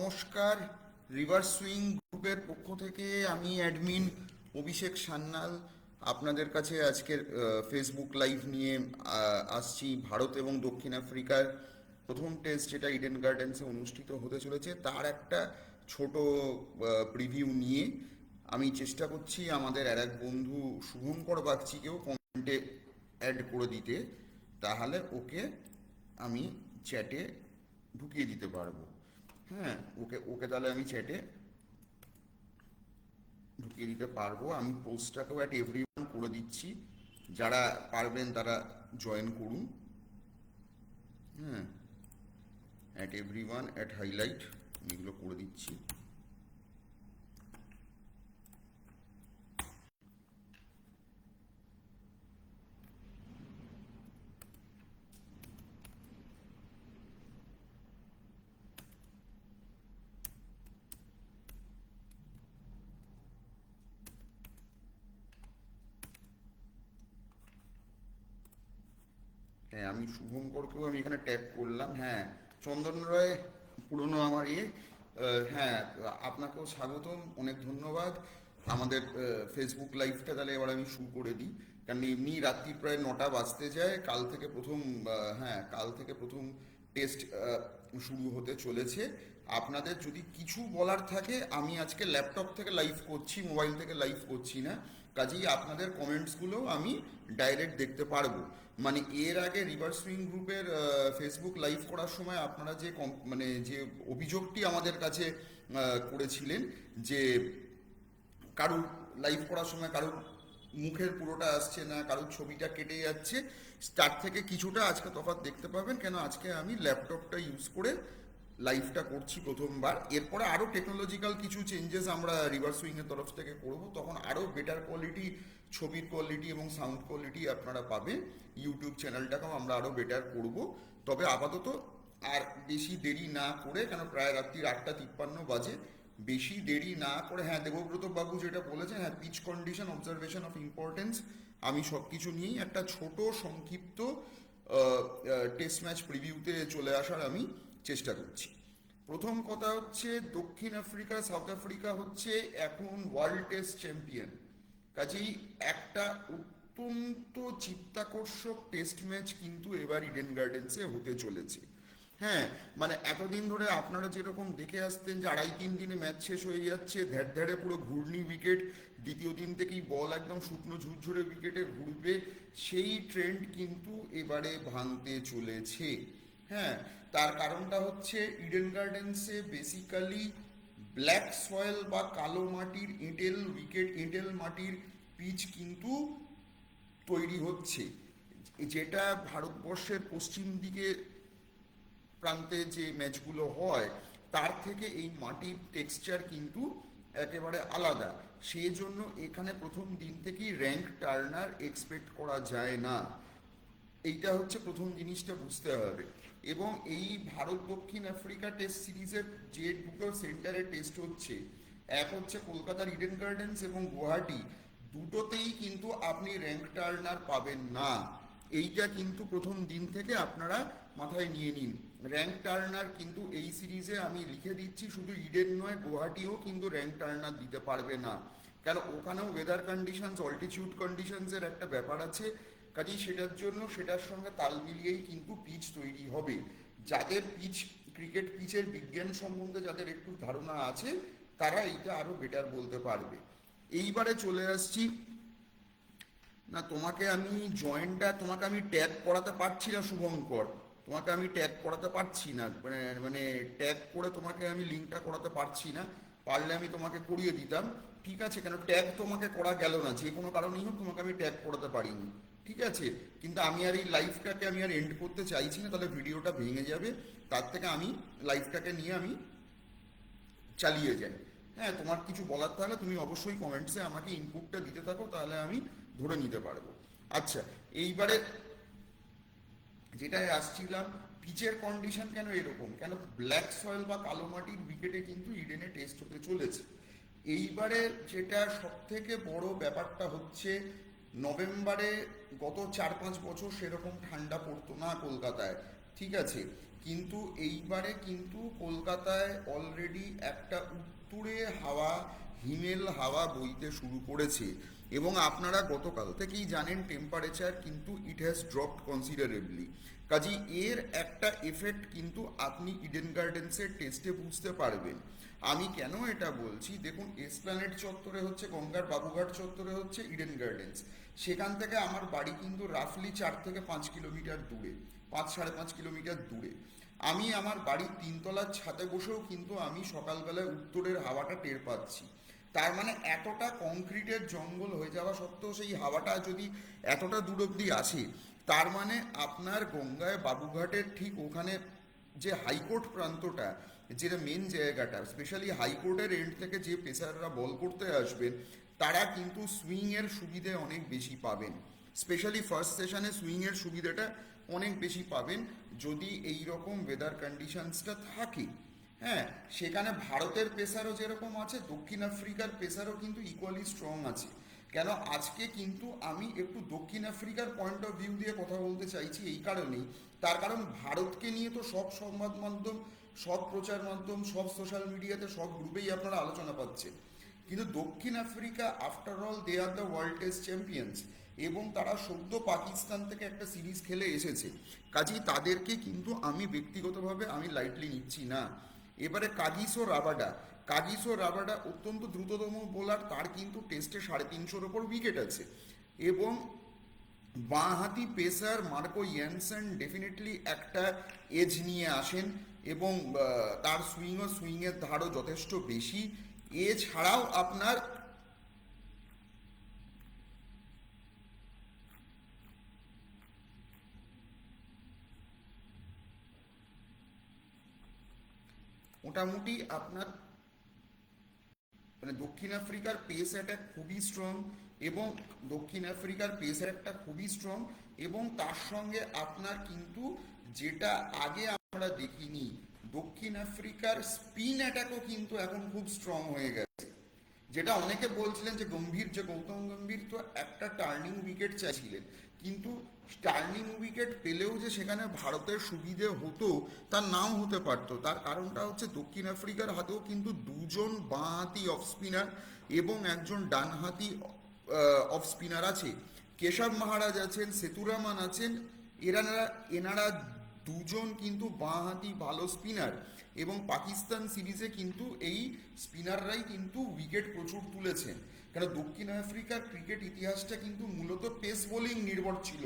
নমস্কার। River swing গ্রুপের পক্ষ থেকে আমি অ্যাডমিন অভিষেক সান্যাল আপনাদের কাছে আজকের ফেসবুক লাইভ নিয়ে আসছি। ভারত এবং দক্ষিণ আফ্রিকার প্রথম টেস্ট যেটা ইডেন গার্ডেন্সে অনুষ্ঠিত হতে চলেছে তার একটা ছোট প্রিভিউ নিয়ে আমি চেষ্টা করছি আমাদের আর এক বন্ধু শুভঙ্কর বাগচিকেও কমেন্টে অ্যাড করে দিতে, তাহলে ওকে আমি চ্যাটে ঢুকিয়ে দিতে পারবো। হ্যাঁ, ওকে ওকে তাহলে আমি চ্যাটে ঢুকিয়ে দিতে পারবো। আমি পোস্টটাকেও অ্যাট এভরিওয়ান করে দিচ্ছি, যারা পারবেন তারা জয়েন করুন। হ্যাঁ, অ্যাট এভরিওয়ান অ্যাট হাইলাইট আমি এগুলো করে দিচ্ছি। হ্যাঁ, আমি শুভঙ্করকেও আমি এখানে ট্যাগ করলাম। হ্যাঁ, চন্দন রায় পুরনো আমার হ্যাঁ, আপনাকেও স্বাগতম, অনেক ধন্যবাদ। আমাদের ফেসবুক লাইভটা তাহলে এবার আমি শুরু করে দিই, কারণ এমনি রাত্রি প্রায় 9টা বাজতে যায়। কাল থেকে প্রথম হ্যাঁ, কাল থেকে প্রথম টেস্ট শুরু হতে চলেছে। আপনাদের যদি কিছু বলার থাকে, আমি আজকে ল্যাপটপ থেকে লাইভ করছি, মোবাইল থেকে লাইভ করছি না, কাজেই আপনাদের কমেন্টসগুলো আমি ডাইরেক্ট দেখতে পারবো। মানে এর আগে রিভার সুইং গ্রুপের ফেসবুক লাইভ করার সময় আপনারা যে মানে যে অভিযোগটি আমাদের কাছে করেছিলেন যে কারুর লাইভ করার সময় কারুর মুখের পুরোটা আসছে না, কারুর ছবিটা কেটে যাচ্ছে, তার থেকে কিছুটা আজকে তফাৎ দেখতে পাবেন। কেন আজকে আমি ল্যাপটপটা ইউজ করে লাইভটা করছি প্রথমবার। এরপরে আরও টেকনোলজিক্যাল কিছু চেঞ্জেস আমরা রিভার সুইংয়ের তরফ থেকে করব, তখন আরও বেটার কোয়ালিটি ছবির কোয়ালিটি এবং সাউন্ড কোয়ালিটি আপনারা পাবেন। ইউটিউব চ্যানেলটাকেও আমরা আরও বেটার করব। তবে আপাতত আর বেশি দেরি না করে, কেন প্রায় রাত্রি 8:53 বাজে, বেশি দেরি না করে, হ্যাঁ দেবব্রত বাবু যেটা বলেছেন, হ্যাঁ pitch condition observation of importance, আমি সব কিছু নিয়েই একটা ছোট সংক্ষিপ্ত টেস্ট ম্যাচ প্রিভিউতে চলে আসার আমি চেষ্টা করছি। প্রথম কথা হচ্ছে, দক্ষিণ আফ্রিকা সাউথ আফ্রিকা হচ্ছে এখন ওয়ার্ল্ড টেস্ট চ্যাম্পিয়ন, কাজেই একটা অত্যন্ত চিত্তাকর্ষক টেস্ট ম্যাচ কিন্তু এবার ইডেন গার্ডেন্সে হতে চলেছে। হ্যাঁ, মানে এতদিন ধরে আপনারা যেরকম দেখে আসতেন যে 2.5-3 দিনে ম্যাচ শেষ হয়ে যাচ্ছে, ধ্যাড় ধ্যাড়ে পুরো ঘূর্ণি উইকেট, দ্বিতীয় দিন থেকেই বল একদম শুকনো ঝুরঝুরে উইকেটে ঘুরবে, সেই ট্রেন্ড কিন্তু এবারে ভাঙতে চলেছে। হ্যাঁ, তার কারণটা হচ্ছে ইডেন গার্ডেন্সে বেসিক্যালি ব্ল্যাক সয়েল বা কালো মাটির এঁটেল উইকেট, এঁটেল মাটির পিচ কিন্তু তৈরি হচ্ছে, যেটা ভারতবর্ষের পশ্চিম দিকে প্রান্তে যে ম্যাচগুলো হয় তার থেকে এই মাটির টেক্সচার কিন্তু একেবারে আলাদা। সেই জন্য এখানে প্রথম দিন থেকেই র্যাঙ্ক টার্নার এক্সপেক্ট করা যায় না, এইটা হচ্ছে প্রথম জিনিসটা বুঝতে হবে। এবং এই ভারত দক্ষিণ আফ্রিকা টেস্ট সিরিজের যে দুটো সেন্টারে টেস্ট হচ্ছে, এক হচ্ছে কলকাতার ইডেন গার্ডেন্স এবং গুয়াহাটি, দুটোতেই কিন্তু আপনি র্যাঙ্ক টার্নার পাবেন না। এইটা কিন্তু প্রথম দিন থেকে আপনারা মাথায় নিয়ে নিন। র্যাঙ্ক টার্নার কিন্তু এই সিরিজে আমি লিখে দিচ্ছি, শুধু ইডেন নয়, গুয়াহাটিও কিন্তু র্যাঙ্ক টার্নার দিতে পারবে না, কেন ওখানেও ওয়েদার কন্ডিশনস, অল্টিটিউড কন্ডিশনসের একটা ব্যাপার আছে। কাজেই সেটার জন্য সেটার সঙ্গে তাল মিলিয়েই কিন্তু পিচ তৈরি হবে। যাদের পিচ, ক্রিকেট পিচের বিজ্ঞান সম্বন্ধে যাদের একটু ধারণা আছে, তারা এইটা আরো বেটার বলতে পারবে। এইবারে চলে আসছি, না তোমাকে আমি তোমাকে আমি ট্যাগ করাতে পারছি না শুভঙ্কর, তোমাকে আমি ট্যাগ করাতে পারছি না, মানে মানে ট্যাগ করে তোমাকে আমি লিঙ্কটা করাতে পারছি না। পারলে আমি তোমাকে করিয়ে দিতাম, ঠিক আছে? কেন ট্যাগ তোমাকে করা গেল না, যে কোনো কারণেই হোক তোমাকে আমি ট্যাগ করাতে পারিনি, ঠিক আছে? কিন্তু আমি আর এই লাইভটাকে আমি আর এন্ড করতে চাইছি না, তাহলে ভিডিওটা ভেঙে যাবে। তার থেকে আমি লাইভটাকে নিয়ে আমি চালিয়ে যাই। হ্যাঁ, তোমার কিছু বলার থাকলে তুমি অবশ্যই কমেন্টসে আমাকে ইনপুটটা দিতে থাকো, তাহলে আমি ধরে নিতে পারবো। আচ্ছা, এইবারে যেটায় আসছিলাম, পিচের কন্ডিশন কেন এরকম, কেন ব্ল্যাক সয়েল বা কালো মাটির উইকেটে কিন্তু ইডেনে টেস্ট হতে চলেছে। এইবারে যেটা সব থেকে বড় ব্যাপারটা হচ্ছে, নভেম্বরে গত 4-5 বছর সেরকম ঠান্ডা পড়তো না কলকাতায়, ঠিক আছে? কিন্তু এইবারে কিন্তু কলকাতায় অলরেডি একটা উত্তুরে হাওয়া, হিমেল হাওয়া বইতে শুরু করেছে। এবং আপনারা গতকাল থেকেই জানেন টেম্পারেচার কিন্তু ইট হ্যাজ ড্রপড কনসিডারেবলি। কাজী এর একটা এফেক্ট কিন্তু আপনি ইডেন গার্ডেন্সের টেস্টে বুঝতে পারবেন। আমি কেন এটা বলছি, দেখুন এসপ্ল্যানেড চত্বরে হচ্ছে গঙ্গার বাবুঘাট চত্বরে হচ্ছে ইডেন গার্ডেন্স। সেখান থেকে আমার বাড়ি কিন্তু রাফলি 4 থেকে 5 কিলোমিটার দূরে, 5-5.5 কিলোমিটার দূরে। আমি আমার বাড়ির 3তলার ছাদে বসেও কিন্তু আমি সকালবেলায় উত্তরের হাওয়াটা টের পাচ্ছি। তার মানে এতটা কংক্রিটের জঙ্গল হয়ে যাওয়া সত্ত্বেও সেই হাওয়াটা যদি এতটা দূর অব্দি আসে, তার মানে আপনার গঙ্গায় বাবুঘাটের ঠিক ওখানে যে হাইকোর্ট প্রান্তটা, যেটা মেন জায়গাটা, স্পেশালি হাইকোর্টের এন্ড থেকে যে পেসাররা বল করতে আসবেন তারা কিন্তু সুইংয়ের সুবিধে অনেক বেশি পাবেন। স্পেশালি ফার্স্ট সেশনে সুইংয়ের সুবিধাটা অনেক বেশি পাবেন যদি এই রকম ওয়েদার কন্ডিশনসটা থাকে। হ্যাঁ, সেখানে ভারতের পেসারও যেরকম আছে, দক্ষিণ আফ্রিকার পেসারও কিন্তু ইকুয়ালি স্ট্রং আছে। কেন আজকে কিন্তু আমি একটু দক্ষিণ আফ্রিকার পয়েন্ট অফ ভিউ দিয়ে কথা বলতে চাইছি এই কারণেই, তার কারণ ভারতকে নিয়ে তো সব সংবাদ মাধ্যম, সব প্রচার মাধ্যম, সব সোশ্যাল মিডিয়াতে, সব গ্রুপেই আপনারা আলোচনা পাচ্ছেন। কিন্তু দক্ষিণ Africa after all they are the world test champions, এবং তারা সদ্য পাকিস্তান থেকে একটা সিরিজ খেলে এসেছে। কাজেই তাদেরকে কিন্তু আমি ব্যক্তিগতভাবে আমি লাইটলি নিচ্ছি না। এবারে কাগিসো রাবাডা অত্যন্ত দ্রুততম বোলার, তার কিন্তু টেস্টে 350-এর ওপর উইকেট আছে। এবং বাঁহাতি পেসার মার্কো ইয়ানসেন ডেফিনেটলি একটা এজ নিয়ে আসেন, এবং তার সুইংয়ের ধারও যথেষ্ট বেশি। এছাড়াও আপনার মোটামুটি আপনার মানে দক্ষিণ আফ্রিকার পেস অ্যাটাক খুবই স্ট্রং, এবং দক্ষিণ আফ্রিকার পেস অ্যাটাকটা খুবই স্ট্রং। এবং তার সঙ্গে আপনার কিন্তু যেটা আগে আমরা দেখিনি, দক্ষিণ আফ্রিকার স্পিন অ্যাটাকও কিন্তু এখন খুব স্ট্রং হয়ে গেছে। যেটা অনেকে বলছিলেন যে গৌতম গম্ভীর তো একটা টার্নিং উইকেট চাইছিলেন, কিন্তু টার্নিং উইকেট পেলেও যে সেখানে ভারতের সুবিধে হতো তার নাও হতে পারতো। তার কারণটা হচ্ছে দক্ষিণ আফ্রিকার হাতেও কিন্তু দুজন বাঁহাতি অফ স্পিনার এবং একজন ডানহাতি অফ স্পিনার আছে। কেশব মহারাজ আছেন, সেতুরামান আছেন, এনারা এনারা দুজন কিন্তু বাঁহাতি ভালো স্পিনার। এবং পাকিস্তান সিরিজে কিন্তু এই স্পিনাররাই কিন্তু উইকেট প্রচুর তুলেছেন। কারণ দক্ষিণ আফ্রিকার ক্রিকেট ইতিহাসটা কিন্তু মূলত পেস বোলিং নির্ভর ছিল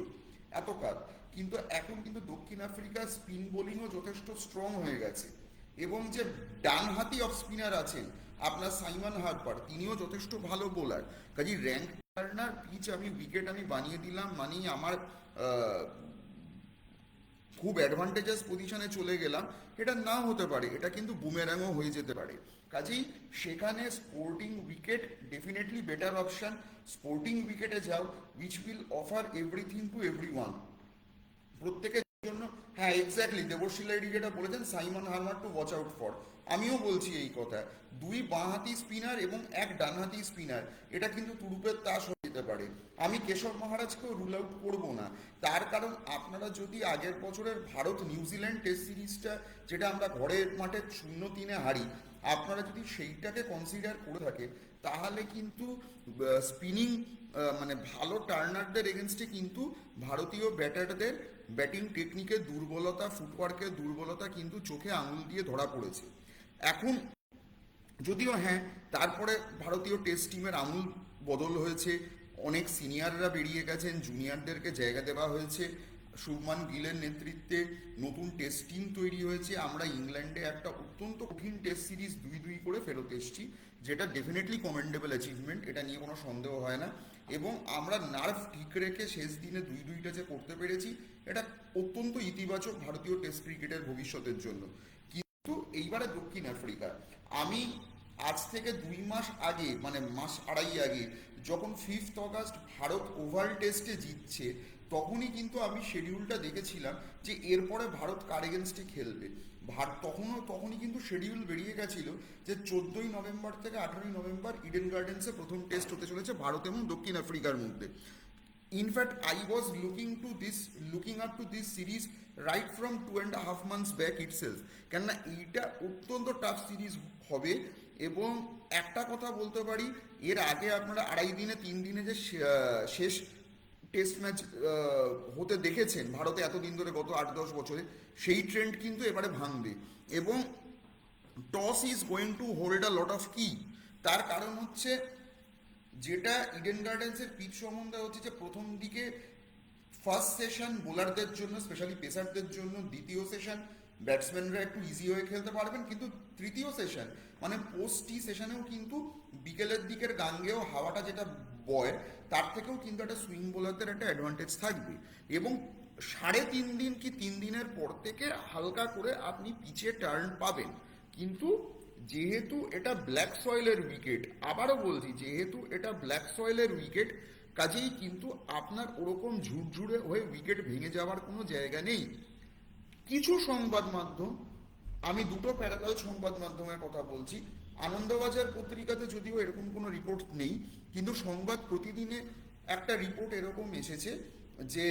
এতকাল, কিন্তু এখন কিন্তু দক্ষিণ আফ্রিকার স্পিন বোলিংও যথেষ্ট স্ট্রং হয়ে গেছে। এবং যে ডানহাতি অফ স্পিনার আছেন আপনার সাইমন হার্পার, তিনিও যথেষ্ট ভালো বোলার। কাজী র্যাঙ্ক টার্নার পিচ আমি উইকেট আমি বানিয়ে দিলাম মানেই আমার খুব অ্যাডভান্টেজাস পজিশনে চলে গেলাম, এটা নাও হতে পারে, এটা কিন্তু বুমেরাংও হয়ে যেতে পারে। কাজেই সেখানে sporting wicket definitely better option. Sporting উইকেটে যাও, which will offer everything to everyone, প্রত্যেকের জন্য। হ্যাঁ এক্স্যাক্টলি, দেবশ্রী লাইডি যেটা বলেছেন Simon হার্মার to watch out for, আমিও বলছি এই কথা। দুই বাঁহাতি স্পিনার এবং এক ডানহাতি স্পিনার, এটা কিন্তু তুরুপের তাস হয়ে যেতে পারে। আমি কেশব মহারাজকেও রুল আউট করবো না, তার কারণ আপনারা যদি আগের বছরের ভারত নিউজিল্যান্ড টেস্ট সিরিজটা, যেটা আমরা ঘরের মাঠে 0-3 হারি, আপনারা যদি সেইটাকে কনসিডার করে থাকে, তাহলে কিন্তু স্পিনিং মানে ভালো টার্নারদের এগেনস্টে কিন্তু ভারতীয় ব্যাটারদের ব্যাটিং টেকনিকের দুর্বলতা, ফুটওয়ার্কের দুর্বলতা কিন্তু চোখে আঙুল দিয়ে ধরা পড়েছে। এখন যদিও হ্যাঁ, তারপরে ভারতীয় টেস্ট টিমের আমূল বদল হয়েছে, অনেক সিনিয়ররা বেরিয়ে গেছেন, জুনিয়রদেরকে জায়গা দেওয়া হয়েছে, শুভমান গিলের নেতৃত্বে নতুন টেস্ট টিম তৈরি হয়েছে। আমরা ইংল্যান্ডে একটা অত্যন্ত কঠিন টেস্ট সিরিজ 2-2 করে ফেরত এসেছি, যেটা ডেফিনেটলি কমেন্ডেবল অ্যাচিভমেন্ট, এটা নিয়ে কোনো সন্দেহ হয় না। এবং আমরা নার্ভ ঠিক রেখে শেষ দিনে 2-2টা যে করতে পেরেছি, এটা অত্যন্ত ইতিবাচক ভারতীয় টেস্ট ক্রিকেটের ভবিষ্যতের জন্য। কিন্তু এইবারে দক্ষিণ আফ্রিকা, আমি আজ থেকে 2 মাস আগে, মানে মাস আড়াই আগে, যখন 5th অগাস্ট ভারত ওভাল টেস্টে জিতছে, তখনই কিন্তু আমি শিডিউলটা দেখেছিলাম যে এরপরে ভারত কার এগেনস্টে খেলবে। তখনই কিন্তু শিডিউল বেরিয়ে গেছিল যে 14ই নভেম্বর থেকে 18ই নভেম্বর ইডেন গার্ডেন্সে প্রথম টেস্ট হতে চলেছে ভারত এবং দক্ষিণ আফ্রিকার মধ্যে। In fact I was looking up to this series right from 2.5 months back itself. কেননা এইটা অত্যন্ত টাফ সিরিজ হবে। এবং একটা কথা বলতে পারি, এর আগে আপনারা 2.5 দিনে 3 দিনে যে শেষ টেস্ট ম্যাচ হতে দেখেছেন ভারতে এতদিন ধরে গত 8-10 বছরে, সেই ট্রেন্ড কিন্তু এবারে ভাঙবে। এবং toss is going to hold a lot of কি। তার কারণ হচ্ছে, যেটা ইডেন গার্ডেন্সের পিচ সম্বন্ধে হচ্ছে যে প্রথম দিকে ফার্স্ট সেশন বোলারদের জন্য, স্পেশালি পেসারদের জন্য, দ্বিতীয় সেশন ব্যাটসম্যানরা একটু ইজি হয়ে খেলতে পারবেন, কিন্তু তৃতীয় সেশন মানে পোস্ট টি সেশনেও কিন্তু বিকেলের দিকের গাঙ্গেও হাওয়াটা যেটা বয়, তার থেকেও কিন্তু একটা সুইং বোলারদের একটা অ্যাডভান্টেজ থাকবে। এবং 3.5 দিন কি 3 দিনের পর থেকে হালকা করে আপনি পিচে টার্ন পাবেন। কিন্তু যেহেতু এটা ব্ল্যাক সয়েলের উইকেট, আবারও বলছি, যেহেতু এটা ব্ল্যাক সয়েলের উইকেট, কাজেই কিন্তু আপনার ওরকম ঝুরঝুরে হয়ে উইকেট ভেঙে যাওয়ার কোনো জায়গা নেই। কিছু সংবাদ মাধ্যম, আমি দুটো প্যারালাল সংবাদ মাধ্যমের কথা বলছি। আনন্দবাজার পত্রিকাতে যদিও এরকম কোনো রিপোর্ট নেই, কিন্তু সংবাদ প্রতিদিনে একটা রিপোর্ট এরকম এসেছে যে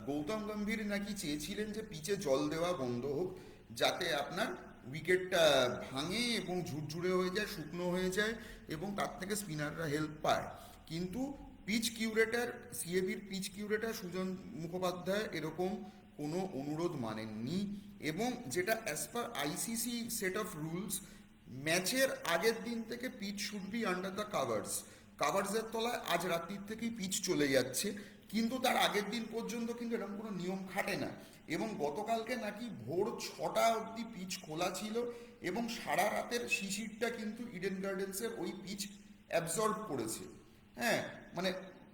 গৌতম গম্ভীর নাকি চেয়েছিলেন যে পিচে জল দেওয়া বন্ধ হোক, যাতে আপনার উইকেটটা ভাঙে এবং ঝুরঝুরে হয়ে যায়, শুকনো হয়ে যায়, এবং তার থেকে স্পিনাররা হেল্প পায়। কিন্তু পিচ কিউরেটার, সিএবির পিচ কিউরেটার সুজন মুখোপাধ্যায় এরকম কোনো অনুরোধ মানেননি। এবং যেটা as per ICC set of rules, ম্যাচের আগের দিন থেকে pitch should be under the কাভার্সের তলায় আজ রাত্রির থেকেই পিচ চলে যাচ্ছে। কিন্তু তার আগের দিন পর্যন্ত কিন্তু এরকম কোনো নিয়ম খাটে না। এবং গতকালকে নাকি ভোর 6টা অবধি পিচ খোলা ছিল, এবং সারা রাতের শিশিরটা কিন্তু ইডেন গার্ডেন্সের ওই পিচ অ্যাবজর্ব করেছে। হ্যাঁ, মানে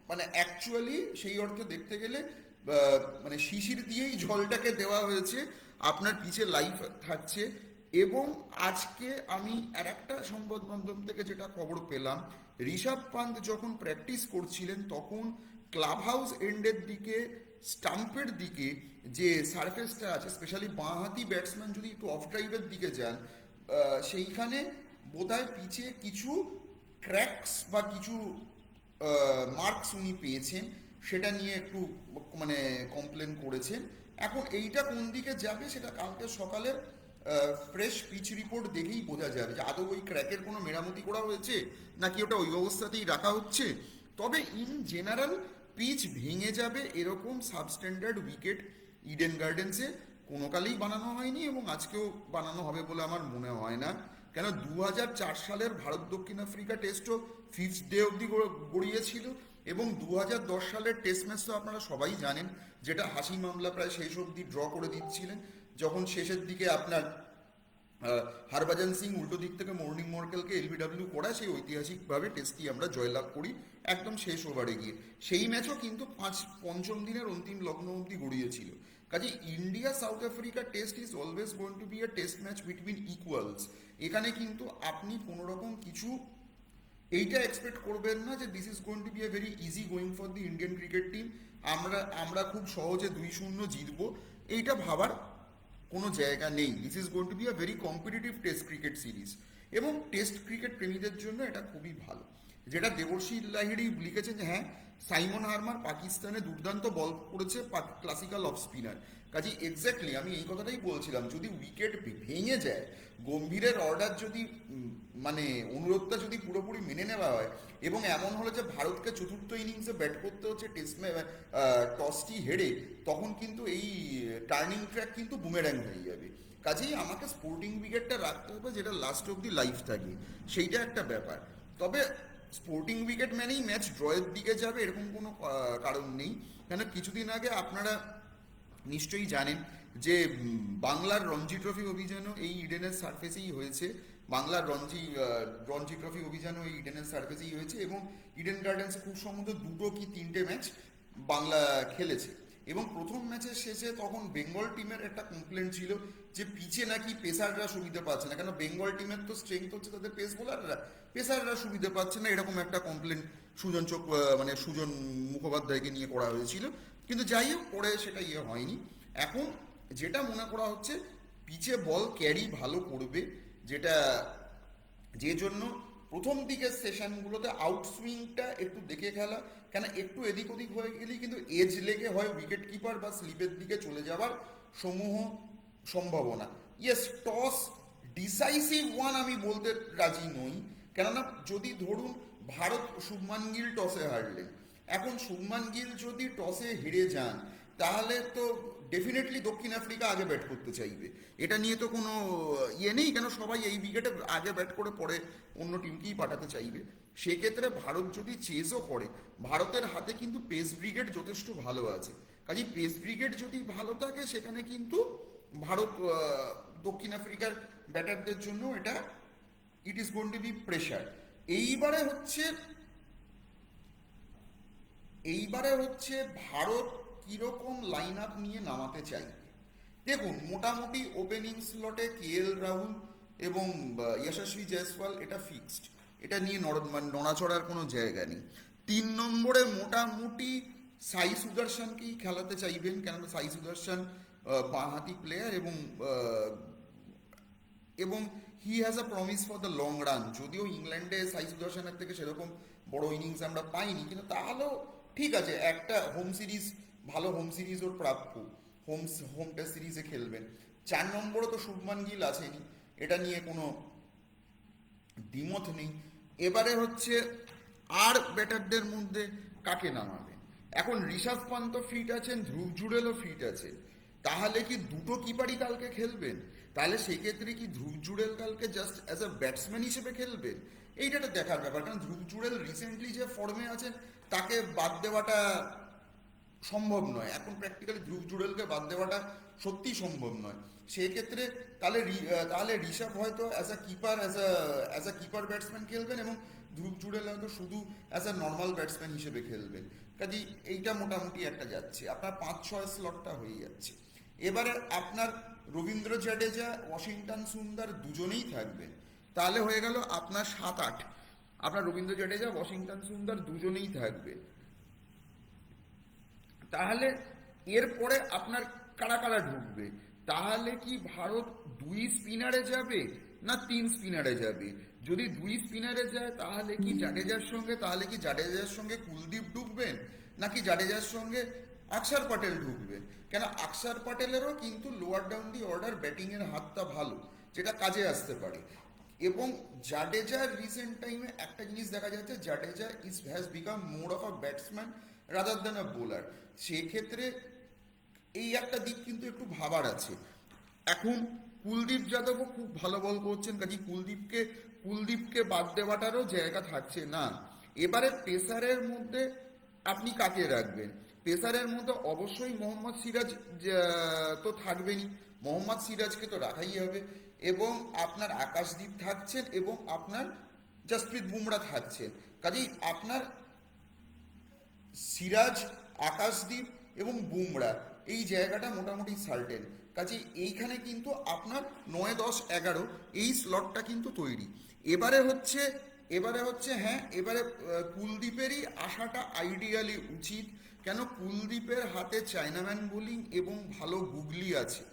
মানে অ্যাকচুয়ালি সেই অর্থে দেখতে গেলে মানে শিশির দিয়েই জলটাকে দেওয়া হয়েছে, আপনার পিছে লাইফ থাকছে। এবং আজকে আমি আর একটা সংবাদ মাধ্যম থেকে যেটা খবর পেলাম, ঋষভ পান্ত যখন প্র্যাকটিস করছিলেন তখন ক্লাব হাউস এন্ডের দিকে, স্টাম্পের দিকে যে সারফেসটা আছে, স্পেশালি বাঁহাতি ব্যাটসম্যান যদি একটু অফ ড্রাইভের দিকে যান, সেইখানে বোধহয় পিছে কিছু ক্র্যাকস বা কিছু মার্কস উনি পেয়েছেন, সেটা নিয়ে একটু মানে কমপ্লেন করেছেন। এখন এইটা কোন দিকে যাবে সেটা কালকে সকালের ফ্রেশ পিচ রিপোর্ট দেখেই বোঝা যাবে যে আদৌ ওই ক্র্যাকের কোনো মেরামতি করা হয়েছে নাকি ওটা ওই অবস্থাতেই রাখা হচ্ছে। তবে ইন জেনারেল পিচ ভেঙে যাবে এরকম সাবস্ট্যান্ডার্ড উইকেট ইডেন গার্ডেন্সে কোনো কালেই বানানো হয়নি, এবং আজকেও বানানো হবে বলে আমার মনে হয় না। কেন 2004 সালের ভারত দক্ষিণ আফ্রিকা টেস্টও 5th ডে অবধি গড়িয়েছিল, এবং 2010 সালের টেস্ট ম্যাচ তো আপনারা সবাই জানেন, যেটা হাসি মামলা প্রায় শেষ অবধি ড্র করে দিচ্ছিলেন, যখন শেষের দিকে আপনার হরভজন সিং উল্টো দিক থেকে মর্নিং মর্কেলকে এলবিডব্লিউ করা, সেই ঐতিহাসিকভাবে টেস্টটি আমরা জয়লাভ করি একদম শেষ ওভারে গিয়ে। সেই ম্যাচও কিন্তু পঞ্চম দিনের অন্তিম লগ্ন অবধি গড়িয়েছিল। কাজে India South Africa test is always going to be a test match between equals. এখানে কিন্তু আপনি কোনো রকম কিছু এইটা এক্সপেক্ট করবেন না যে this is going to be a very easy going for the Indian cricket team, আমরা খুব সহজে 2-0 জিতবো, এইটা ভাবার কোনো জায়গা নেই। This is going to be a very competitive test cricket series, এবং টেস্ট ক্রিকেট প্রেমীদের জন্য এটা খুবই ভালো। যেটা দেবর্ষী লাহিড়ী লিখেছেন যে হ্যাঁ, সাইমন হার্মার পাকিস্তানে দুর্দান্ত বল করেছে, ক্লাসিক্যাল অফ স্পিনার। কাজে এক্স্যাক্টলি আমি এই কথাটাই বলছিলাম, যদি উইকেট ভেঙে যায়, গম্ভীরের অর্ডার যদি মানে অনুরোধটা যদি পুরোপুরি মেনে নেওয়া হয়, এবং এমন হলো যে ভারতকে চতুর্থ ইনিংসে ব্যাট করতে হচ্ছে টসটি হেরে, তখন কিন্তু এই টার্নিং ট্র্যাক কিন্তু বুমেরাং হয়ে যাবে। কাজেই আমাকে স্পোর্টিং উইকেটটা রাখতে হবে যেটা লাস্ট অব্দি লাইফ থাকে, সেইটা একটা ব্যাপার। তবে স্পোর্টিং উইকেট মানেই ম্যাচ ড্রয়ের দিকে যাবে এরকম কোনো কারণ নেই। কেন কিছুদিন আগে আপনারা নিশ্চয়ই জানেন যে বাংলার রঞ্জি ট্রফি অভিযানও এই ইডেনের সারফেসেই হয়েছে। বাংলার রঞ্জি ট্রফি অভিযানও এই ইডেনের সারফেসেই হয়েছে, এবং ইডেন গার্ডেন্সে খুব সম্ভবত 2 কি 3টে ম্যাচ বাংলা খেলেছে। এবং প্রথম ম্যাচের শেষে তখন বেঙ্গল টিমের একটা কমপ্লেন্ট ছিল যে পিচে নাকি পেসাররা সুবিধা পাচ্ছে না, কেন বেঙ্গল টিমের তো স্ট্রেংথ হচ্ছে তাদের পেস বোলাররা, পেসাররা সুবিধা পাচ্ছে না, এরকম একটা কমপ্লেন্ট সুজন মুখোপাধ্যায়কে নিয়ে করা হয়েছিল। কিন্তু যাই হোক, পরে সেটা হয়নি। এখন যেটা মনে করা হচ্ছে, পিচে বল ক্যারি ভালো করবে, যেটা যে জন্য প্রথম দিকের সেশনগুলোতে আউটসুইংটা একটু দেখে খেলা, কেন একটু এদিক ওদিক হয়ে গেলেই কিন্তু এজ লেগে হয় উইকেট কিপার বা স্লিপের দিকে চলে যাওয়ার সমূহ সম্ভাবনা। ইয়েস, টস ডিসাইসিভ ওয়ান আমি বলতে রাজি নই, কেননা যদি ধরুন ভারত শুভমান গিল টসে হারলেন, এখন শুভমান গিল যদি টসে হেরে যান তাহলে তো ডেফিনেটলি দক্ষিণ আফ্রিকা আগে ব্যাট করতে চাইবে, এটা নিয়ে তো কোনো ইয়ে নেই, কেন সবাই এই উইকেটে আগে ব্যাট করে পরে অন্য টিমকেই পাঠাতে চাইবে। সেক্ষেত্রে ভারত যদি চেজও করে, ভারতের হাতে কিন্তু পেস ব্রিগেড যথেষ্ট ভালো আছে, কাজে পেস ব্রিগেড যদি ভালো থাকে সেখানে কিন্তু ভারত দক্ষিণ আফ্রিকার ব্যাটারদের জন্য এটা it is going to be pressure. এইবারে হচ্ছে ভারত কিরকম লাইন আপ নিয়ে নামাতে চাইবে। দেখুন মোটামুটি ওপেনিং স্লটে কেএল রাহুল এবং যশস্বী জয়সওয়াল এটা ফিক্সড, এটা নিয়ে নড়াচড়ার কোনো জায়গা নেই। 3 নম্বরে মোটামুটি সাই সুদর্শনকেই খেলাতে চাইবেন, কেননা সাই সুদর্শন বাঁহাতি প্লেয়ার এবং he has a promise for the long run. যদিও ইংল্যান্ডে সাই সুদর্শনের থেকে সেরকম বড় ইনিংস আমরা পাইনি, কিন্তু তাহলেও ঠিক আছে, একটা ভালো হোম সিরিজ ওর প্রাপ্য, হোম টেস্ট সিরিজে খেলবেন। 4 নম্বরে তো শুভমান গিল আছেনি, এটা নিয়ে কোনো দ্বিমত নেই। এবারে হচ্ছে আর ব্যাটারদের মধ্যে কাকে নামাবেন। এখন ঋষভ পান্ত ফিট আছেন, ধ্রুব জুড়েলও ফিট আছে, তাহলে কি দুটো কিপারই কালকে খেলবেন? তাহলে সেক্ষেত্রে কি ধ্রুব জুড়েল কালকে জাস্ট অ্যাজ আ ব্যাটসম্যান হিসেবে খেলবেন? এইটা একটা দেখার ব্যাপার, কারণ ধ্রুব জুড়েল রিসেন্টলি যে ফর্মে আছেন তাকে বাদ দেওয়াটা সম্ভব নয়, এখন প্র্যাকটিক্যালি ধ্রুব জুড়েলকে বাদ দেওয়াটা সত্যিই সম্ভব নয়। সেক্ষেত্রে তাহলে ঋষভ হয়তো অ্যাজ আ কিপার ব্যাটসম্যান খেলবেন এবং ধ্রুব জুড়েল হয়তো শুধু অ্যাজ আ নর্মাল ব্যাটসম্যান হিসেবে খেলবেন। কাজেই এইটা মোটামুটি একটা যাচ্ছে, আপনার 5-6 স্লটটা হয়ে যাচ্ছে। এবারে আপনার রবীন্দ্র জাডেজা, ওয়াশিংটন সুন্দর দুজনেই থাকবেন, তাহলে হয়ে গেল আপনার 7-8। আপনার রবীন্দ্র জাডেজা, ওয়াশিংটন সুন্দর দুজনেই থাকবে। তাহলে এরপরে আপনার কারা কারা ঢুকবে? তাহলে কি ভারত 2 স্পিনারে যাবে না 3 স্পিনারে যাবে? যদি 2 স্পিনারে যায় তাহলে কি জাডেজার সঙ্গে কুলদীপ ঢুকবেন, নাকি জাডেজার সঙ্গে আকসার প্যাটেল ঢুকবেন? কেন আকসার প্যাটেলেরও কিন্তু লোয়ার ডাউন দি অর্ডার ব্যাটিংয়ের হাতটা ভালো, যেটা কাজে আসতে পারে। এবং জাডেজার রিসেন্ট টাইমে একটা জিনিস দেখা যাচ্ছে, Jadeja has become more of a batsman rather than a bowler. সেক্ষেত্রে এই একটা দিক কিন্তু একটু ভাবার আছে। এখন কুলদীপ যাদবও খুব ভালো বল করছেন, কাজে কুলদীপকে বাদ দেওয়াটারও জায়গা থাকছে না। এবারে পেসারের মধ্যে আপনি কাকে রাখবেন? পেসারের মধ্যে অবশ্যই মোহাম্মদ সিরাজ তো থাকবেনই, মোহাম্মদ সিরাজকে তো রাখাই হবে, এবং আপনার আকাশদীপ থাকছেন এবং আপনার জসপ্রীত বুমরা থাকছেন। কাজেই আপনার সিরাজ, আকাশদীপ এবং বুমরা এই জায়গাটা মোটামুটি সার্টেন। কাজেই এইখানে কিন্তু আপনার 9, 10, 11 এই স্লটটা কিন্তু তৈরি। এবারে কুলদীপেরই আসাটা আইডিয়ালি উচিত, কেন কুলদীপের হাতে চায়নাম্যান বোলিং এবং ভালো গুগলি আছে,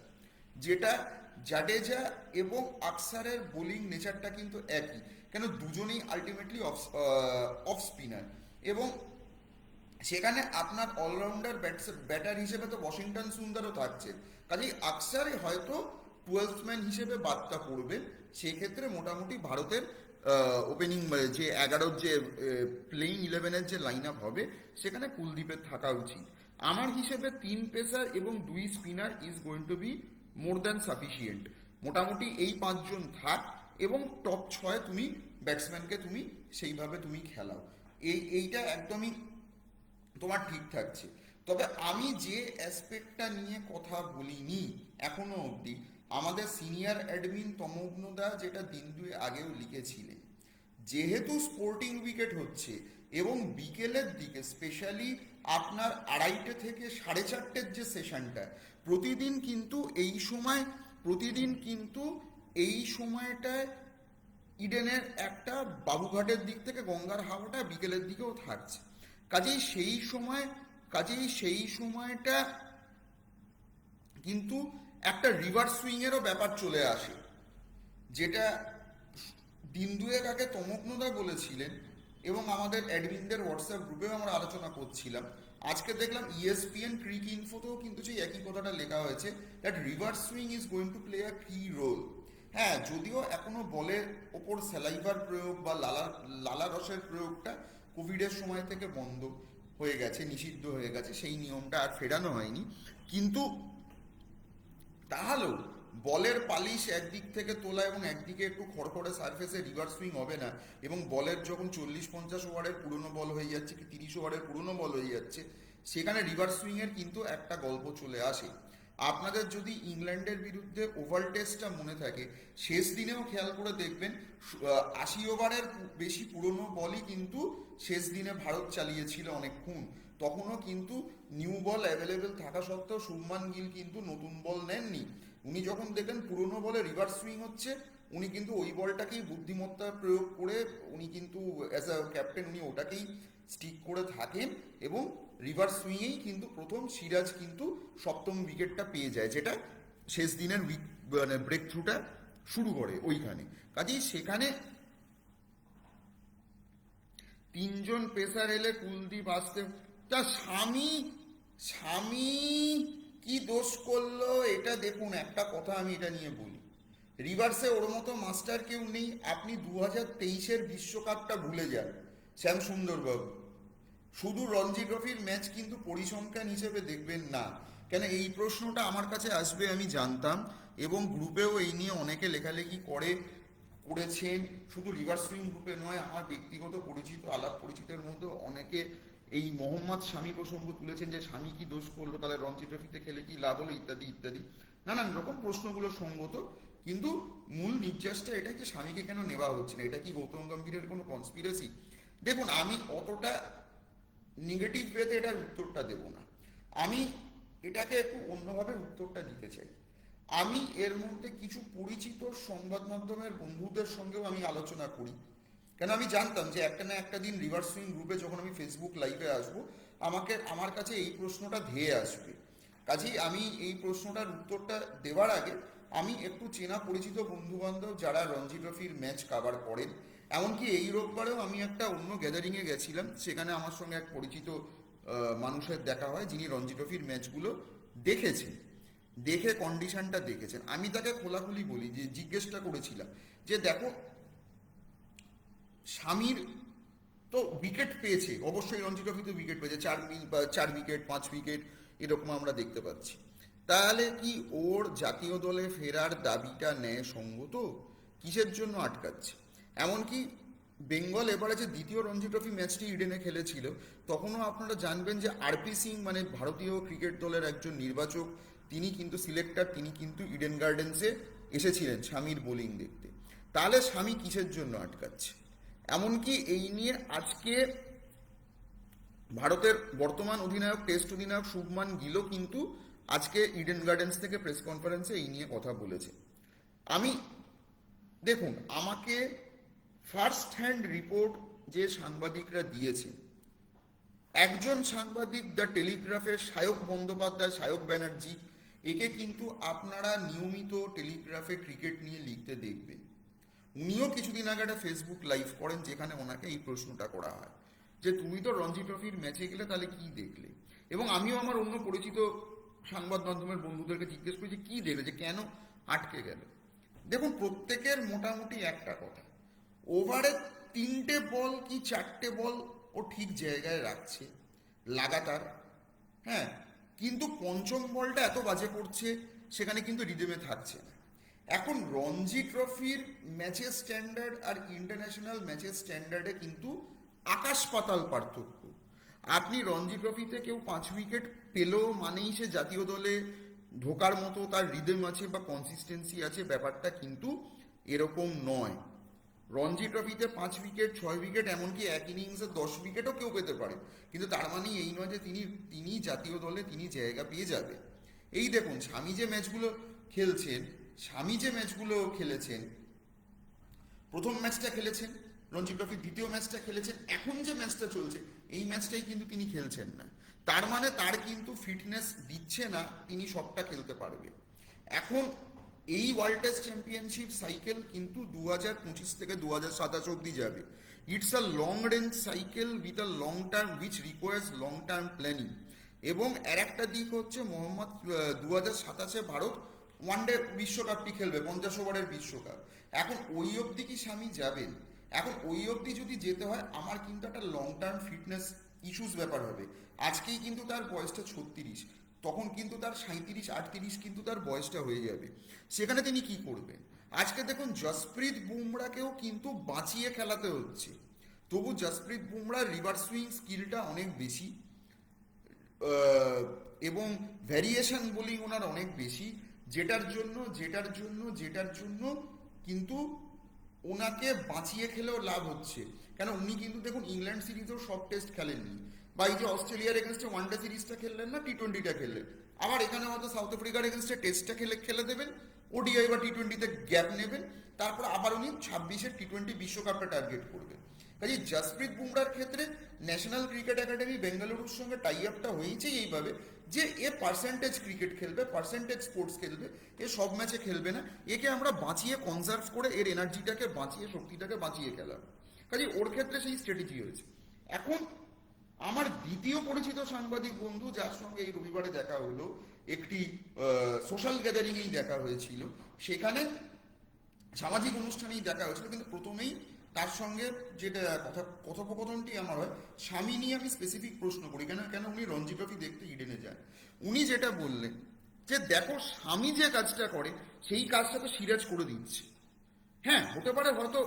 যেটা জাডেজা এবং আকসারের বোলিং নেচারটা কিন্তু একই, কেন দুজনেই আলটিমেটলি অফ স্পিনার। এবং সেখানে আপনার অলরাউন্ডার ব্যাটার হিসেবে তো ওয়াশিংটন সুন্দরও থাকছে, কাজেই আকসারে হয়তো 12th ম্যান হিসেবে বার্তা পড়বে। সেক্ষেত্রে মোটামুটি ভারতের ওপেনিং যে 11 যে প্লেইং 11-এর যে লাইন আপ হবে সেখানে কুলদীপের থাকা উচিত। আমার হিসেবে 3 পেসার এবং 2 spinner is going to be more than sufficient. মোটামুটি এই 5 জন থাক এবং টপ 6 তুমি ব্যাটসম্যানকে সেইভাবে খেলাও, এইটা একদমই তোমার ঠিক থাকছে। তবে আমি যে অ্যাসপেক্টটা নিয়ে কথা বলিনি এখনো অবধি, আমাদের সিনিয়র অ্যাডমিন তমগ্নদা যেটা দিন 2 আগেও লিখেছিলেন, যেহেতু স্পোর্টিং উইকেট হচ্ছে এবং বিকেলের দিকে স্পেশালি আপনার 2:30 থেকে 4:30 যে সেশনটা, প্রতিদিন কিন্তু এই সময়টায় ইডেনের একটা বাবুঘাটের দিক থেকে গঙ্গার হাওয়াটা বিকেলের দিকেও থাকছে। কাজেই সেই সময়টা কিন্তু একটা রিভার সুইংয়েরও ব্যাপার চলে আসে, যেটা দিন দুয়েক আগে তমগ্নদা বলেছিলেন, এবং আমাদের অ্যাডমিনদের হোয়াটসঅ্যাপ গ্রুপেও আমরা আলোচনা করছিলাম। আজকে দেখলাম ইএসপিএন ক্রিক ইনফোতেও কিন্তু সেই একই কথাটা লেখা হয়েছে, that reverse swing is going to play a key role. হ্যাঁ, যদিও এখনো বলের ওপর স্যালাইভার প্রয়োগ বা লালা রসের প্রয়োগটা কোভিডের সময় থেকে বন্ধ হয়ে গেছে, নিষিদ্ধ হয়ে গেছে, সেই নিয়মটা আর ফেরানো হয়নি, কিন্তু তাহলেও বলের পালিশ একদিক থেকে তোলা এবং একদিকে একটু খড়খড়ে সারফেসে রিভার্স সুইং হবে না, এবং বলের যখন 40-50 ওভারের পুরনো বল হয়ে যাচ্ছে কি 30 ওভারের পুরনো বল হয়ে যাচ্ছে, সেখানে রিভার্স সুইংয়ের কিন্তু একটা গল্প চলে আসে। আপনাদের যদি ইংল্যান্ডের বিরুদ্ধে ওভাল টেস্টটা মনে থাকে, শেষ দিনেও খেয়াল করে দেখবেন 80 ওভারের বেশি পুরনো বলই কিন্তু শেষ দিনে ভারত চালিয়েছিল অনেকক্ষণ। তখনও কিন্তু নিউ বল অ্যাভেলেবেল থাকা সত্ত্বেও শুভমান গিল কিন্তু নতুন বল নেননি। উনি যখন দেখলেন পুরনো বলে রিভার্স সুইং হচ্ছে, উনি কিন্তু ওই বলটাকেই বুদ্ধিমত্তা প্রয়োগ করে উনি কিন্তু অ্যাজ আ ক্যাপ্টেন উনি ওটাকেই স্টিক করে থাকেন, এবং রিভার্স সুইংয়েই কিন্তু প্রথম সিরাজ কিন্তু সপ্তম উইকেটটা পেয়ে যায়, যেটা শেষ দিনের মানে ব্রেক থ্রুটা শুরু করে ওইখানে। কাজেই সেখানে তিনজন পেসার এলে কুলদীপ আসতে, তা স্বামী স্বামী কি দোষ করলো এটা দেখুন। একটা কথা আমি এটা নিয়ে বলি, রিভার্সে ওর মতো মাস্টার কেউ নেই। আপনি 2023-এর বিশ্বকাপটা ভুলে যান শ্যাম সুন্দরবাবু, শুধু রঞ্জি ট্রফির ম্যাচ কিন্তু পরিসংখ্যান হিসেবে দেখবেন না। কেন এই প্রশ্নটা আমার কাছে আসবে আমি জানতাম, এবং গ্রুপেও এই নিয়ে অনেকে লেখালেখি করেছেন, শুধু রিভার্স সুইং গ্রুপে নয়, আমার ব্যক্তিগত পরিচিত আলাপ পরিচিতের মধ্যে অনেকে এই মোহাম্মদ শামী প্রসঙ্গ তুলেছেন, যে স্বামী কি দোষ করলো, তাহলে রঞ্জি ট্রফিতে খেলে কি লাভ হলো, ইত্যাদি ইত্যাদি নানান রকম প্রশ্নগুলো সঙ্গত, কিন্তু মূল নির্যাসটা এটা যে স্বামীকে কেন নেওয়া হচ্ছে না, এটা কি গৌতম গম্ভীরের কোনো কনস্পিরেসি? দেখুন, আমি অতটা নেগেটিভ ওয়েতে এটার উত্তরটা দেব না, আমি এটাকে একটু অন্যভাবে উত্তরটা দিতে চাই। আমি এর মধ্যে কিছু পরিচিত সংবাদ মাধ্যমের বন্ধুদের সঙ্গেও আমি আলোচনা করি, কেন আমি জানতাম যে একটা না একটা দিন রিভার্স সুইং গ্রুপে যখন আমি ফেসবুক লাইভে আসবো, আমার কাছে এই প্রশ্নটা ধেয়ে আসবে। কাজেই আমি এই প্রশ্নটার উত্তরটা দেওয়ার আগে আমি একটু চেনা পরিচিত বন্ধু বান্ধব যারা রঞ্জি ট্রফির ম্যাচ কাভার করেন, এমনকি এই রোববারেও আমি একটা অন্য গ্যাদারিংয়ে গেছিলাম, সেখানে আমার সঙ্গে এক পরিচিত মানুষের দেখা হয় যিনি রঞ্জি ট্রফির ম্যাচগুলো দেখেছেন, দেখে কন্ডিশনটা দেখেছেন। আমি তাকে খোলাখুলি বলি, যে জিজ্ঞেসটা করেছিলাম যে দেখো, স্বামীর তো উইকেট পেয়েছে, অবশ্যই রঞ্জি ট্রফিতে উইকেট পেয়েছে, 4 উইকেট 5 উইকেট এরকম আমরা দেখতে পাচ্ছি, তাহলে কি ওর জাতীয় দলে ফেরার দাবিটা ন্যায় সঙ্গত? কিসের জন্য আটকাচ্ছে? এমনকি বেঙ্গল এবারে যে দ্বিতীয় রঞ্জি ট্রফি ম্যাচটি ইডেনে খেলেছিল, তখনও আপনারা জানবেন যে আরপি সিং মানে ভারতীয় ক্রিকেট দলের একজন নির্বাচক, তিনি কিন্তু সিলেক্টর, তিনি কিন্তু ইডেন গার্ডেন্সে এসেছিলেন স্বামীর বোলিং দেখতে। তাহলে স্বামী কিসের জন্য আটকাচ্ছে? এমনকি এই নিয়ে আজকে ভারতের বর্তমান অধিনায়ক, টেস্ট অধিনায়ক শুভমান গিলও কিন্তু আজকে ইডেন গার্ডেন্স থেকে প্রেস কনফারেন্সে এই নিয়ে কথা বলেছে। আমি দেখুন, আমাকে ফার্স্ট হ্যান্ড রিপোর্ট যে সাংবাদিকরা দিয়েছে, একজন সাংবাদিক দ্য টেলিগ্রাফের সায়ক বন্দ্যোপাধ্যায়, সায়ক ব্যানার্জি, একে কিন্তু আপনারা নিয়মিত টেলিগ্রাফে ক্রিকেট নিয়ে লিখতে দেখবেন। উনিও কিছুদিন আগে একটা ফেসবুক লাইভ করেন, যেখানে ওনাকে এই প্রশ্নটা করা হয় যে তুমি তো রঞ্জি ট্রফির ম্যাচে গেলে, তাহলে কি দেখলে? এবং আমিও আমার অন্য পরিচিত সংবাদ মাধ্যমের বন্ধুদেরকে জিজ্ঞেস করি যে কি দেখলে, যে কেন আটকে গেল। দেখুন, প্রত্যেকের মোটামুটি একটা কথা, ওভারে 3টে বল কি 4টে বল ও ঠিক জায়গায় রাখছে লাগাতার, হ্যাঁ, কিন্তু পঞ্চম বলটা এত বাজে করছে, সেখানে কিন্তু রিদেমে থাকছে না। এখন রঞ্জি ট্রফির ম্যাচের স্ট্যান্ডার্ড আর ইন্টারন্যাশনাল ম্যাচের স্ট্যান্ডার্ডে কিন্তু আকাশ পাতাল পার্থক্য। আপনি রঞ্জি ট্রফিতে কেউ 5 উইকেট পেলেও মানেই সে জাতীয় দলে ঢোকার মতো তার রিদেম আছে বা কনসিস্টেন্সি আছে, ব্যাপারটা কিন্তু এরকম নয়। রঞ্জি ট্রফিতে 5 উইকেট 6 উইকেট, এমনকি এক ইনিংসে 10 উইকেটও কেউ পেতে পারে, কিন্তু তার মানে এই নয় যে তিনি জাতীয় দলে তিনি জায়গা পেয়ে যাবে। এই দেখুন, স্বামী যে ম্যাচগুলো খেলেছেন, প্রথম ম্যাচটা খেলেছেন রঞ্জি ট্রফির, দ্বিতীয় ম্যাচটা খেলেছেন, এখন যে ম্যাচটা চলছে এই ম্যাচটাই কিন্তু তিনি খেলছেন না। তার মানে তার কিন্তু ফিটনেস দিচ্ছে না তিনি সবটা খেলতে পারবে। এখন এই ওয়ার্ল্ড টেস্ট চ্যাম্পিয়নশিপ সাইকেল কিন্তু 2025 থেকে 2027 অব্দি যাবে। It's a long range cycle with a long term which requires long term planning. এবং এর একটা দিক হচ্ছে মোহাম্মদ 2027 ভারত ওয়ানডে বিশ্বকাপটি খেলবে, 50 ওভারের বিশ্বকাপ। এখন ওই অবধি কি স্বামী যাবেন? এখন ওই অবধি যদি যেতে হয় আমার কিন্তু একটা লং টার্ম ফিটনেস ইস্যুস ব্যাপার হবে। আজকেই কিন্তু তার বয়সটা 36, তখন কিন্তু তার 37-38 কিন্তু তার বয়সটা হয়ে যাবে। সেখানে তিনি কি করবেন? আজকে দেখুন জসপ্রীত বুমরাকেও কিন্তু বাঁচিয়ে খেলাতে হচ্ছে, তবু জসপ্রীত বুমরার রিভার্স সুইং স্কিলটা অনেক বেশি, এবং ভ্যারিয়েশন বোলিং ওনার অনেক বেশি, যেটার জন্য কিন্তু ওনাকে বাঁচিয়ে খেলেও লাভ হচ্ছে। কেন উনি কিন্তু দেখুন ইংল্যান্ড সিরিজেও সব টেস্ট খেলেননি, বা এই যে অস্ট্রেলিয়ার এগেনস্টে ওয়ানডে সিরিজটা খেললেন না, টি-20টা খেললেন, আবার এখানে হয়তো সাউথ আফ্রিকার এগেনস্টে টেস্টটা খেলে দেবেন, ওডিআই বা টি-20তে গ্যাপ নেবেন, তারপর আবার উনি 26-এর টি-20 বিশ্বকাপটা টার্গেট করবেন। কাজে জসপ্রীত বুমরার ক্ষেত্রে ন্যাশনাল ক্রিকেট একাডেমি বেঙ্গালুরুর সঙ্গে টাই আপটা হয়েছে এইভাবে যে এ পার্সেন্টেজ ক্রিকেট খেলবে, পার্সেন্টেজ স্পোর্টস খেলবে, এ সব ম্যাচে খেলবে না, একে আমরা বাঁচিয়ে কনজার্ভ করে এর এনার্জিটাকে বাঁচিয়ে, শক্তিটাকে বাঁচিয়ে খেলাম। কাজে ওর ক্ষেত্রে সেই স্ট্র্যাটেজি হয়েছে। এখন আমার দ্বিতীয় পরিচিত সাংবাদিক বন্ধু যার সঙ্গে এই রবিবারে দেখা হলো, একটি সোশ্যাল গ্যাদারিংয়েই দেখা হয়েছিল, সেখানে সামাজিক অনুষ্ঠানেই দেখা হয়েছিল, কিন্তু প্রথমেই তার সঙ্গে যেটা কথোপকথনটি আমার হয়, স্বামী নিয়ে আমি স্পেসিফিক প্রশ্ন করি, কেন কেন উনি রঞ্জি ট্রফি দেখতে ইডেনে যায়। উনি যেটা বললেন যে দেখো স্বামী যে কাজটা করে সেই কাজটা তো সিরাজ করে দিচ্ছে। হ্যাঁ, হতে পারে হয়তো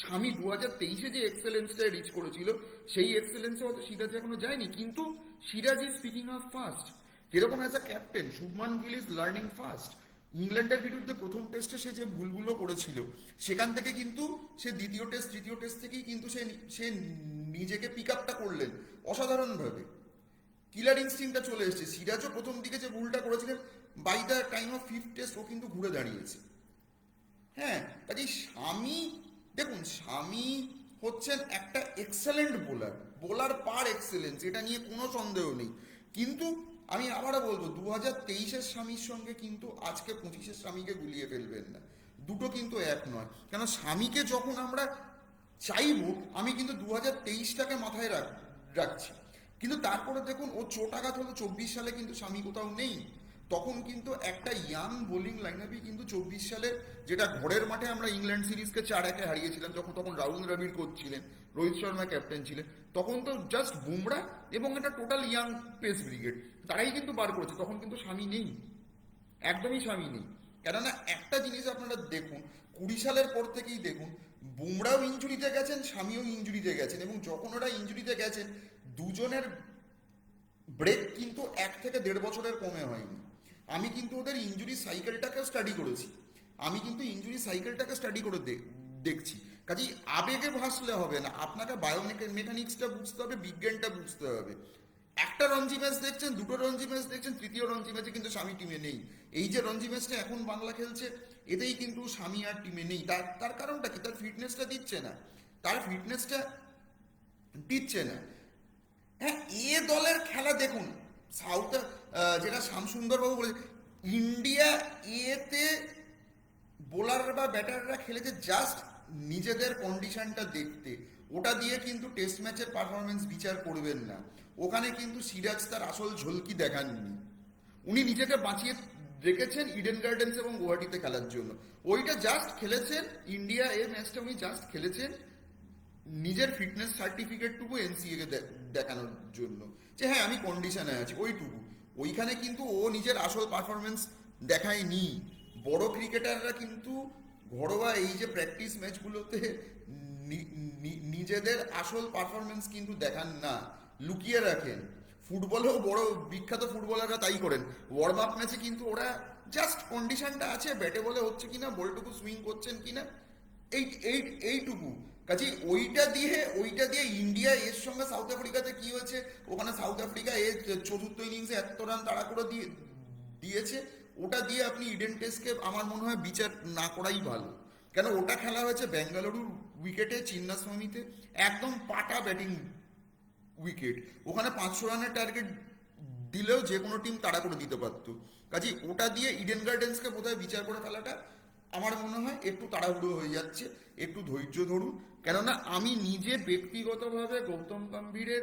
স্বামী 2023-এ যে এক্সেলেন্সটা রিচ করেছিল সেই এক্সেলেন্সে হয়তো সিরাজ এখনো যায়নি, কিন্তু Siraj is speaking up fast. যেরকম as a captain Shubman Gill is learning fast. ইংল্যান্ডের বিরুদ্ধে প্রথম টেস্টে সে যে ভুলগুলো করেছিল সেখান থেকে কিন্তু সে দ্বিতীয় টেস্ট তৃতীয় টেস্ট থেকেই কিন্তু সে নিজেকে পিক আপটা করলেন অসাধারণভাবে। কিলার ইনস্টিংটা চলে এসেছে। সিরাজও প্রথম দিকে যে ভুলটা করেছিলেন, by the time of fifth test ও কিন্তু ঘুরে দাঁড়িয়েছে। হ্যাঁ, কাজে স্বামী, দেখুন স্বামী হচ্ছেন একটা এক্সেলেন্ট বোলার, বোলার পার এক্সেলেন্স, এটা নিয়ে কোনো সন্দেহ নেই। কিন্তু আমি আবারও বলবো 2023-এর স্বামীর সঙ্গে কিন্তু আজকে 25-এর স্বামীকে গুলিয়ে ফেলবেন না, দুটো কিন্তু এক নয়। কেন স্বামীকে যখন আমরা চাইবো, আমি কিন্তু 2023টাকে মাথায় রাখছি, কিন্তু তারপরে দেখুন ও চোট আঘাত হলো 24 সালে, কিন্তু স্বামী কোথাও নেই। তখন কিন্তু একটা ইয়াং বোলিং লাইনআপই কিন্তু 24 সালে, যেটা ঘরের মাঠে আমরা ইংল্যান্ড সিরিজকে 4-1 হারিয়েছিলাম, তখন রাহুল দ্রাবিড় কোচ ছিলেন, রোহিত শর্মা ক্যাপ্টেন ছিলেন, তখন তো জাস্ট বুমরা এবং একটা টোটাল ইয়াং পেস ব্রিগেড, তারাই কিন্তু বার করেছে। তখন কিন্তু স্বামী নেই, একদমই স্বামী নেই। কেননা একটা জিনিস আপনারা দেখুন, 20 সালের পর থেকেই দেখুন বুমরাও ইঞ্জুরিতে গেছেন, স্বামীও ইঞ্জুরিতে গেছেন, এবং যখন ওরা ইঞ্জুরিতে গেছেন দুজনের ব্রেক কিন্তু 1 থেকে 1.5 বছরের কমে হয়নি। আমি কিন্তু ওদের ইঞ্জুরি সাইকেলটাকে স্টাডি করেছি, আমি কিন্তু ইঞ্জুরি সাইকেলটাকে স্টাডি করে দেখছি। কাজেই আবেগে ভাসলে হবে না, আপনাকে বায়োমেকানিক্সটা বুঝতে হবে, বিজ্ঞানটা বুঝতে হবে। একটা রঞ্জি ম্যাচ দেখছেন, দুটো রঞ্জি ম্যাচ দেখছেন, তৃতীয় রঞ্জি ম্যাচে কিন্তু স্বামী টিমে নেই। এই যে রঞ্জি ম্যাচটা এখন বাংলা খেলছে, এতেই কিন্তু স্বামী আর টিমে নেই। তার কারণটা কি? তার ফিটনেসটা দিচ্ছে না, তার ফিটনেসটা দিচ্ছে না। হ্যাঁ, এ দলের খেলা দেখুন, সাউথ, যেটা শ্যামসুন্দরবাবু বলে, ইন্ডিয়া এতে বোলার বা ব্যাটাররা খেলেছে জাস্ট নিজেদের কন্ডিশনটা দেখতে, ওটা দিয়ে কিন্তু টেস্ট ম্যাচের পারফরমেন্স বিচার করবেন না। ওখানে কিন্তু সিরাজ তার আসল ঝলকি দেখাননি, উনি নিজেকে বাঁচিয়ে রেখেছেন ইডেন গার্ডেন্স এবং গুয়াহাটিতে খেলার জন্য। ওইটা জাস্ট খেলেছেন, ইন্ডিয়া এই ম্যাচটা উনি জাস্ট খেলেছেন নিজের ফিটনেস সার্টিফিকেটটুকু এনসিএ কে দেখানোর জন্য, যে হ্যাঁ আমি কন্ডিশনে আছি, ওইটুকু। ওইখানে কিন্তু ও নিজের আসল পারফরমেন্স দেখায়নি। বড় ক্রিকেটাররা কিন্তু ঘরোয়া এই যে প্র্যাকটিস ম্যাচগুলোতে নিজেদের আসল পারফরমেন্স কিন্তু দেখান না, লুকিয়ে রাখেন। ফুটবলেও বড় বিখ্যাত ফুটবলাররা তাই করেন, ওয়ার্ম আপ ম্যাচে কিন্তু ওরা জাস্ট কন্ডিশনটা আছে, ব্যাটে বলে হচ্ছে কিনা, বলটুকু সুইং করছেন কিনা, এইটুকু। কাজে ওইটা দিয়ে ইন্ডিয়া এর সঙ্গে সাউথ আফ্রিকাতে কি হয়েছে, ওখানে সাউথ আফ্রিকা এর চতুর্থ ইনিংসে এত রান তাড়া করে দিয়েছে, ওটা দিয়ে আপনি ইডেন টেস্টকে আমার মনে হয় বিচার না করাই ভালো। কেন ওটা খেলা হয়েছে বেঙ্গালুরুর উইকেটে, চিন্নাস্বামীতে, একদম পাটা ব্যাটিং উইকেট, ওখানে 500 রানের টার্গেট দিলেও যে কোনো টিম তাড়া করে দিতে পারতো। কাজে ওটা দিয়ে ইডেন গার্ডেন্সকে বোধহয় বিচার করে ফেলাটা আমার মনে হয় একটু তাড়াহুড়ো হয়ে যাচ্ছে। একটু ধৈর্য ধরুন, কেননা আমি নিজে ব্যক্তিগতভাবে গৌতম গম্ভীরের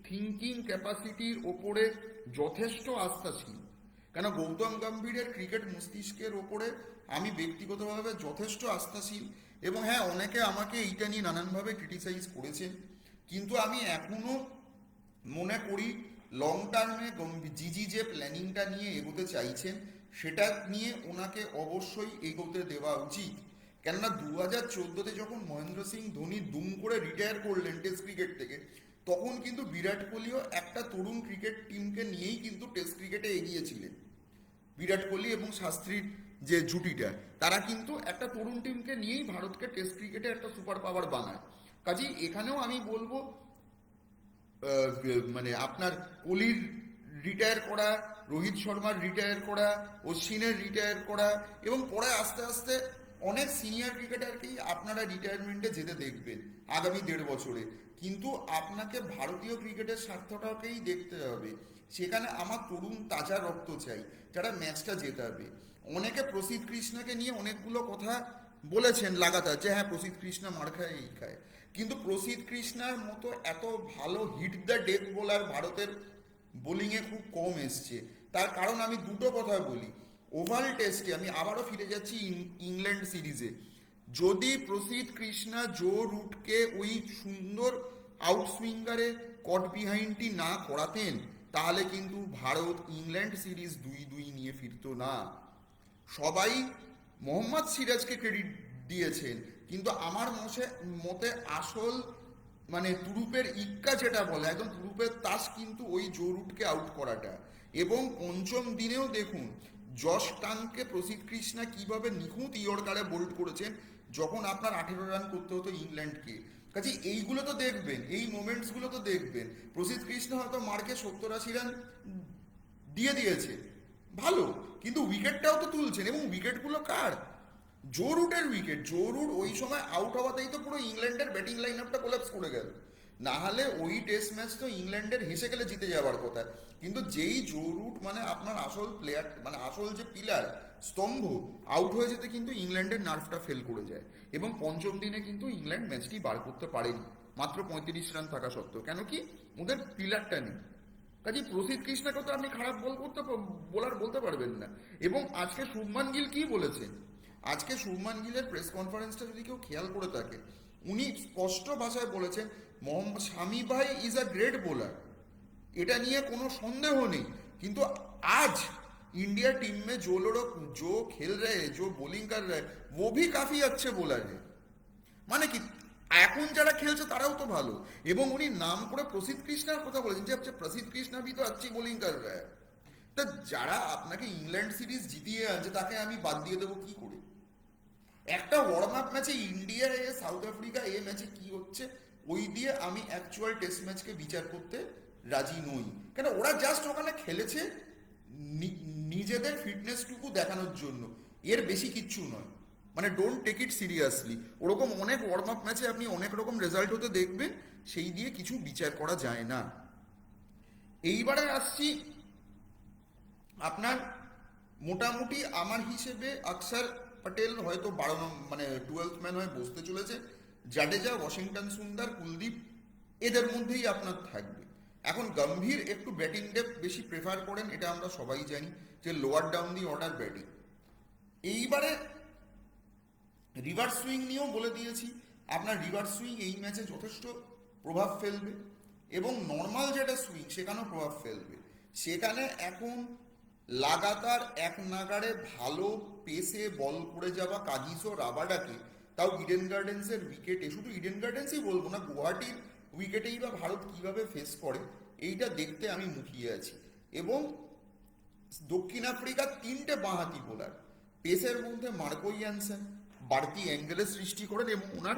থিঙ্কিং ক্যাপাসিটির ওপরে যথেষ্ট আস্থাশীল। কেন গৌতম গম্ভীরের ক্রিকেট মস্তিষ্কের ওপরে আমি ব্যক্তিগতভাবে যথেষ্ট আস্থাশীল। এবং হ্যাঁ, অনেকে আমাকে এইটা নিয়ে নানানভাবে ক্রিটিসাইজ করেছেন, কিন্তু আমি এখনো মনে করি লং টার্মে জিজি যে প্ল্যানিংটা নিয়ে এগোতে চাইছেন সেটা নিয়ে ওনাকে অবশ্যই এগোতে দেওয়া উচিত। কেননা 2014-তে যখন মহেন্দ্র সিং ধোনি দুম করে রিটায়ার করলেন টেস্ট ক্রিকেট থেকে, তখন কিন্তু বিরাট কোহলিও একটা তরুণ ক্রিকেট টিমকে নিয়েই কিন্তু টেস্ট ক্রিকেটে এগিয়েছিলেন। বিরাট কোহলি এবং শাস্ত্রীর যে জুটিটা, তারা কিন্তু একটা তরুণ টিমকে নিয়েই ভারতকে টেস্ট ক্রিকেটে একটা সুপার পাওয়ার বানায়। কাজেই এখানেও আমি বলবো মানে আপনার কোহলির রিটায়ার করা, রোহিত শর্মার রিটায়ার করা, অশ্বিনের রিটায়ার করা, এবং পরে আস্তে আস্তে অনেক সিনিয়র ক্রিকেটারকেই আপনারা রিটায়ারমেন্টে যেতে দেখবেন আগামী 1.5 বছরে। কিন্তু আপনাকে ভারতীয় ক্রিকেটের স্বার্থটাকেই দেখতে হবে। সেখানে আমার তরুণ তাজা রক্ত চাই, যারা ম্যাচটা জেতাবে। অনেকে প্রসিদ্ধ কৃষ্ণাকে নিয়ে অনেকগুলো কথা বলেছেন লাগাতার, যে হ্যাঁ প্রসিদ্ধ কৃষ্ণা মার খায়, এই খায়, কিন্তু প্রসিদ্ধ কৃষ্ণার মতো এত ভালো হিট দ্য ডেথ বোলার ভারতের বোলিংয়ে খুব কম এসছে। তার কারণ আমি দুটো কথা বলি। ওভাল টেস্টে আমি আবারও ফিরে যাচ্ছি ইংল্যান্ড সিরিজে, যদি প্রসিদ্ধ কৃষ্ণা জো রুটকে ওই সুন্দর আউটসুইঙ্গারে কট বিহাইন্ডটি না করাতেন, তাহলে কিন্তু ভারত ইংল্যান্ড সিরিজ 2-2 নিয়ে ফিরতো না। সবাই মোহাম্মদ সিরাজকে ক্রেডিট দিয়েছেন, কিন্তু আমার মতে আসল মানে তুরুপের ইক্কা যেটা বলে, একদম তুরুপের তাস কিন্তু ওই জো রুটকে আউট করাটা। এবং পঞ্চম দিনেও দেখুন জশ টাংকে প্রসিদ্ধ কৃষ্ণা কিভাবে নিখুঁত ইয়র্কারে বোল্ড করেছেন, যখন আপনার 18 রান করতে হতো ইংল্যান্ডকে। কাজে এইগুলো তো দেখবেন, এই মোমেন্টসগুলো তো দেখবেন। প্রসিদ্ধ কৃষ্ণা হয়তো মার্কে 70-80 রান দিয়ে দিয়েছে, ভালো, কিন্তু উইকেটটাও তো তুলছেন, এবং উইকেটগুলো কার? জো রুটের উইকেট। জো রুট ওই সময় আউট হওয়াতেই তো পুরো ইংল্যান্ডের ব্যাটিং লাইন আপটা কোলাপস করে গেল। না হলে ওই টেস্ট ম্যাচ তো ইংল্যান্ডের হেসে গেলে জিতে যাওয়ার কথা। কিন্তু যেই জো রুট মানে আপনার আসল প্লেয়ার, মানে আসল যে পিলার, স্তম্ভ, আউট হয়ে যেতে কিন্তু ইংল্যান্ডের নার্ভটা ফেল করে যায়। এবং পঞ্চম দিনে কিন্তু ইংল্যান্ড ম্যাচটি বার করতে পারেনি, মাত্র 35 রান থাকা সত্ত্বেও। কেন কি? ওদের পিলারটা নেই। কাজে প্রসিদ্ধ কৃষ্ণাকে তো আপনি খারাপ বোলার বলতে পারবেন না। এবং আজকে শুভমান গিল কি বলেছেন, আজকে শুভমান গিলের প্রেস কনফারেন্সটা যদি কেউ খেয়াল করে থাকে, উনি স্পষ্ট ভাষায় বলেছেন মোহাম্মদ শামি ভাই ইজ আ গ্রেট বোলার, এটা নিয়ে কোনো সন্দেহ নেই। কিন্তু आज इंडिया टीम में जो लोग जो खेल रहे हैं, जो बोलिंग कर रहे हैं, वो भी काफी अच्छे बोलर है। মানে কি, এখন যারা খেলছে তারাও তো ভালো। এবং উনি নাম করে প্রসিদ্ধ কৃষ্ণার কথা বলেছেন, যে প্রসিদ্ধ কৃষ্ণা ভি তো अच्छी বোলিং কর रहा है। তা যারা আপনাকে ইংল্যান্ড সিরিজ জিতিয়ে আনছে তাকে আমি বাদ দিয়ে দেবো কি করে? একটা ওয়ার্ম আপ ম্যাচে ইন্ডিয়া এ সাউথ আফ্রিকা এই ম্যাচে কি হচ্ছে ওই দিয়ে আমি অ্যাকচুয়াল টেস্ট ম্যাচকে বিচার করতে রাজি নই। কেন, ওরা জাস্ট ওখানে খেলেছে নিজেদের ফিটনেসটুকু দেখানোর জন্য, এর বেশি কিচ্ছু নয়। মানে ডোন্ট টেক ইট সিরিয়াসলি। ওরকম অনেক ওয়ার্ম আপ ম্যাচে আপনি অনেক রকম রেজাল্ট হতে দেখবেন, সেই দিয়ে কিছু বিচার করা যায় না। এইবারে আসছি আপনার, মোটামুটি আমার হিসেবে অক্ষর পটেল হয়তো 12th ম্যান হয়ে বসতে চলেছে। জাডেজা, ওয়াশিংটন সুন্দর, কুলদীপ এদের মধ্যেই আপনার থাকবে। এখন গম্ভীর একটু ব্যাটিং ডেপথ বেশি প্রেফার করেন, এটা আমরা সবাই জানি, যে lower down the order batting. এইবারে রিভার্স সুইং নিয়েও বলে দিয়েছি, আপনার রিভার্স সুইং এই ম্যাচে যথেষ্ট প্রভাব ফেলবে, এবং নর্মাল যেটা সুইং সেখানেও প্রভাব ফেলবে। সেখানে এখন লাগাতার এক নাগাড়ে ভালো পেসে বল করে যাওয়া কাগিসো রাবাডাকে, তাও ইডেন গার্ডেন্সের উইকেটে, শুধু ইডেন গার্ডেন্সই বলবো না, গুয়াহাটির উইকেটেই বা ভারত কিভাবে ফেস করে, এইটা দেখতে আমি মুখিয়ে আছি। এবং দক্ষিণ আফ্রিকার 3টে বাঁহাতি বোলার, পেসের মধ্যে মার্কো ইয়ানসেন বাড়তি অ্যাঙ্গেলের সৃষ্টি করেন, এবং ওনার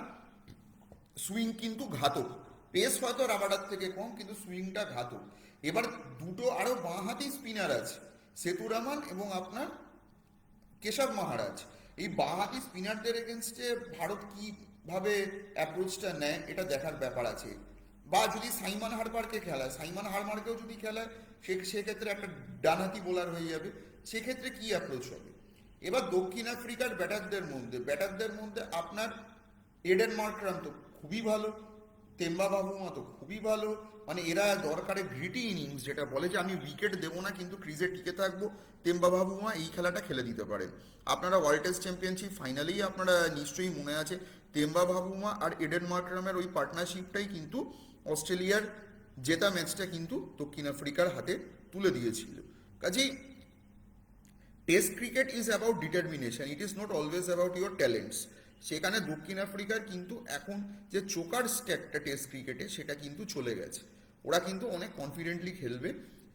সুইং কিন্তু ঘাতক। পেস হয়তো রাবাডার থেকে কম, কিন্তু সুইংটা ঘাতক। এবার দুটো আরো বাঁহাতি স্পিনার আছে, সেতু রহমান এবং আপনার কেশব মহারাজ। এই বাঁহাতি স্পিনারদের এগেনস্টে ভারত কিভাবে অ্যাপ্রোচটা নেয় এটা দেখার ব্যাপার আছে। বা যদি সাইমন হারবারকে খেলায়, সাইমন হারবারকেও যদি খেলায়, সেক্ষেত্রে একটা ডানহাতি বোলার হয়ে যাবে, সেক্ষেত্রে কি অ্যাপ্রোচ হবে? এবার দক্ষিণ আফ্রিকার ব্যাটারদের মধ্যে আপনার এডেন মার্করাম তো খুবই ভালো, তেম্বা বাবুমা তো খুবই ভালো, মানে এরা দরকারে গ্রিটি ইনিংস যেটা বলে যে আমি উইকেট দেবো না কিন্তু ক্রিজে টিকে থাকবো, তেম্বা বাবুমা এই খেলাটা খেলে দিতে পারেন। আপনারা ওয়ার্ল্ড টেস্ট চ্যাম্পিয়নশিপ ফাইনালেই আপনারা নিশ্চয়ই মনে আছে তেম্বা বাবুমা আর এডেন মার্করামের ওই পার্টনারশিপটাই কিন্তু অস্ট্রেলিয়ার জেতা ম্যাচটা কিন্তু দক্ষিণ আফ্রিকার হাতে তুলে দিয়েছিল। কাজেই test cricket is about determination, it is not always about your talents. সেখানে দক্ষিণ আফ্রিকার কিন্তু এখন যে চোকার স্ট্যাকটা টেস্ট ক্রিকেটে সেটা কিন্তু চলে গেছে, ওরা কিন্তু অনেক কনফিডেন্টলি খেলবে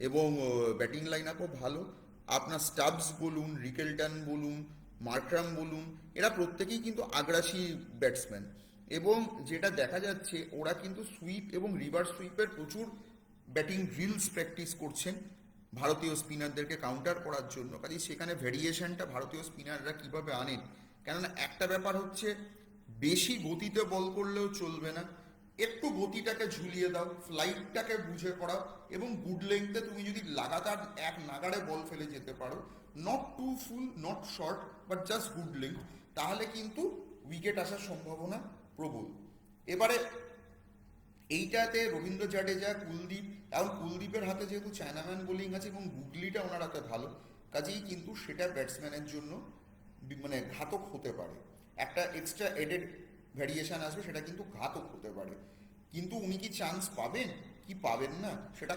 এবং ব্যাটিং লাইন আপও ভালো। আপনার স্টাবস বলুন, রিকেলটন বলুন, মার্করাম বলুন, এরা প্রত্যেকেই কিন্তু আগ্রাসী ব্যাটসম্যান এবং যেটা দেখা যাচ্ছে ওরা কিন্তু সুইপ এবং রিভার্স সুইপের প্রচুর ব্যাটিং ড্রিলস প্র্যাকটিস করছেন ভারতীয় স্পিনারদেরকে কাউন্টার করার জন্য। কাজেই সেখানে ভেরিয়েশনটা ভারতীয় স্পিনাররা কিভাবে আনেন, কেননা একটা ব্যাপার হচ্ছে বেশি গতিতে বল করলেও চলবে না, একটু গতিটাকে ঝুলিয়ে দাও, ফ্লাইটটাকে বুঝে করাও এবং গুড লেংথে তুমি যদি লাগাতার এক নাগাড়ে বল ফেলে যেতে পারো, not too full not short but just good length, তাহলে কিন্তু উইকেট আসার সম্ভাবনা প্রবল। এবারে এইটাতে রবীন্দ্র জাডেজা, কুলদীপ, এবং কুলদীপের হাতে যেহেতু চায়নাম্যান বোলিং আছে এবং গুগলিটা ওনার হাতে ভালো, কাজেই কিন্তু সেটা ব্যাটসম্যানের জন্য মানে ঘাতক হতে পারে, একটা এক্সট্রা এডেড ভ্যারিয়েশন আসবে, সেটা কিন্তু ঘাতক হতে পারে। কিন্তু উনি কি চান্স পাবেন কি পাবেন না সেটা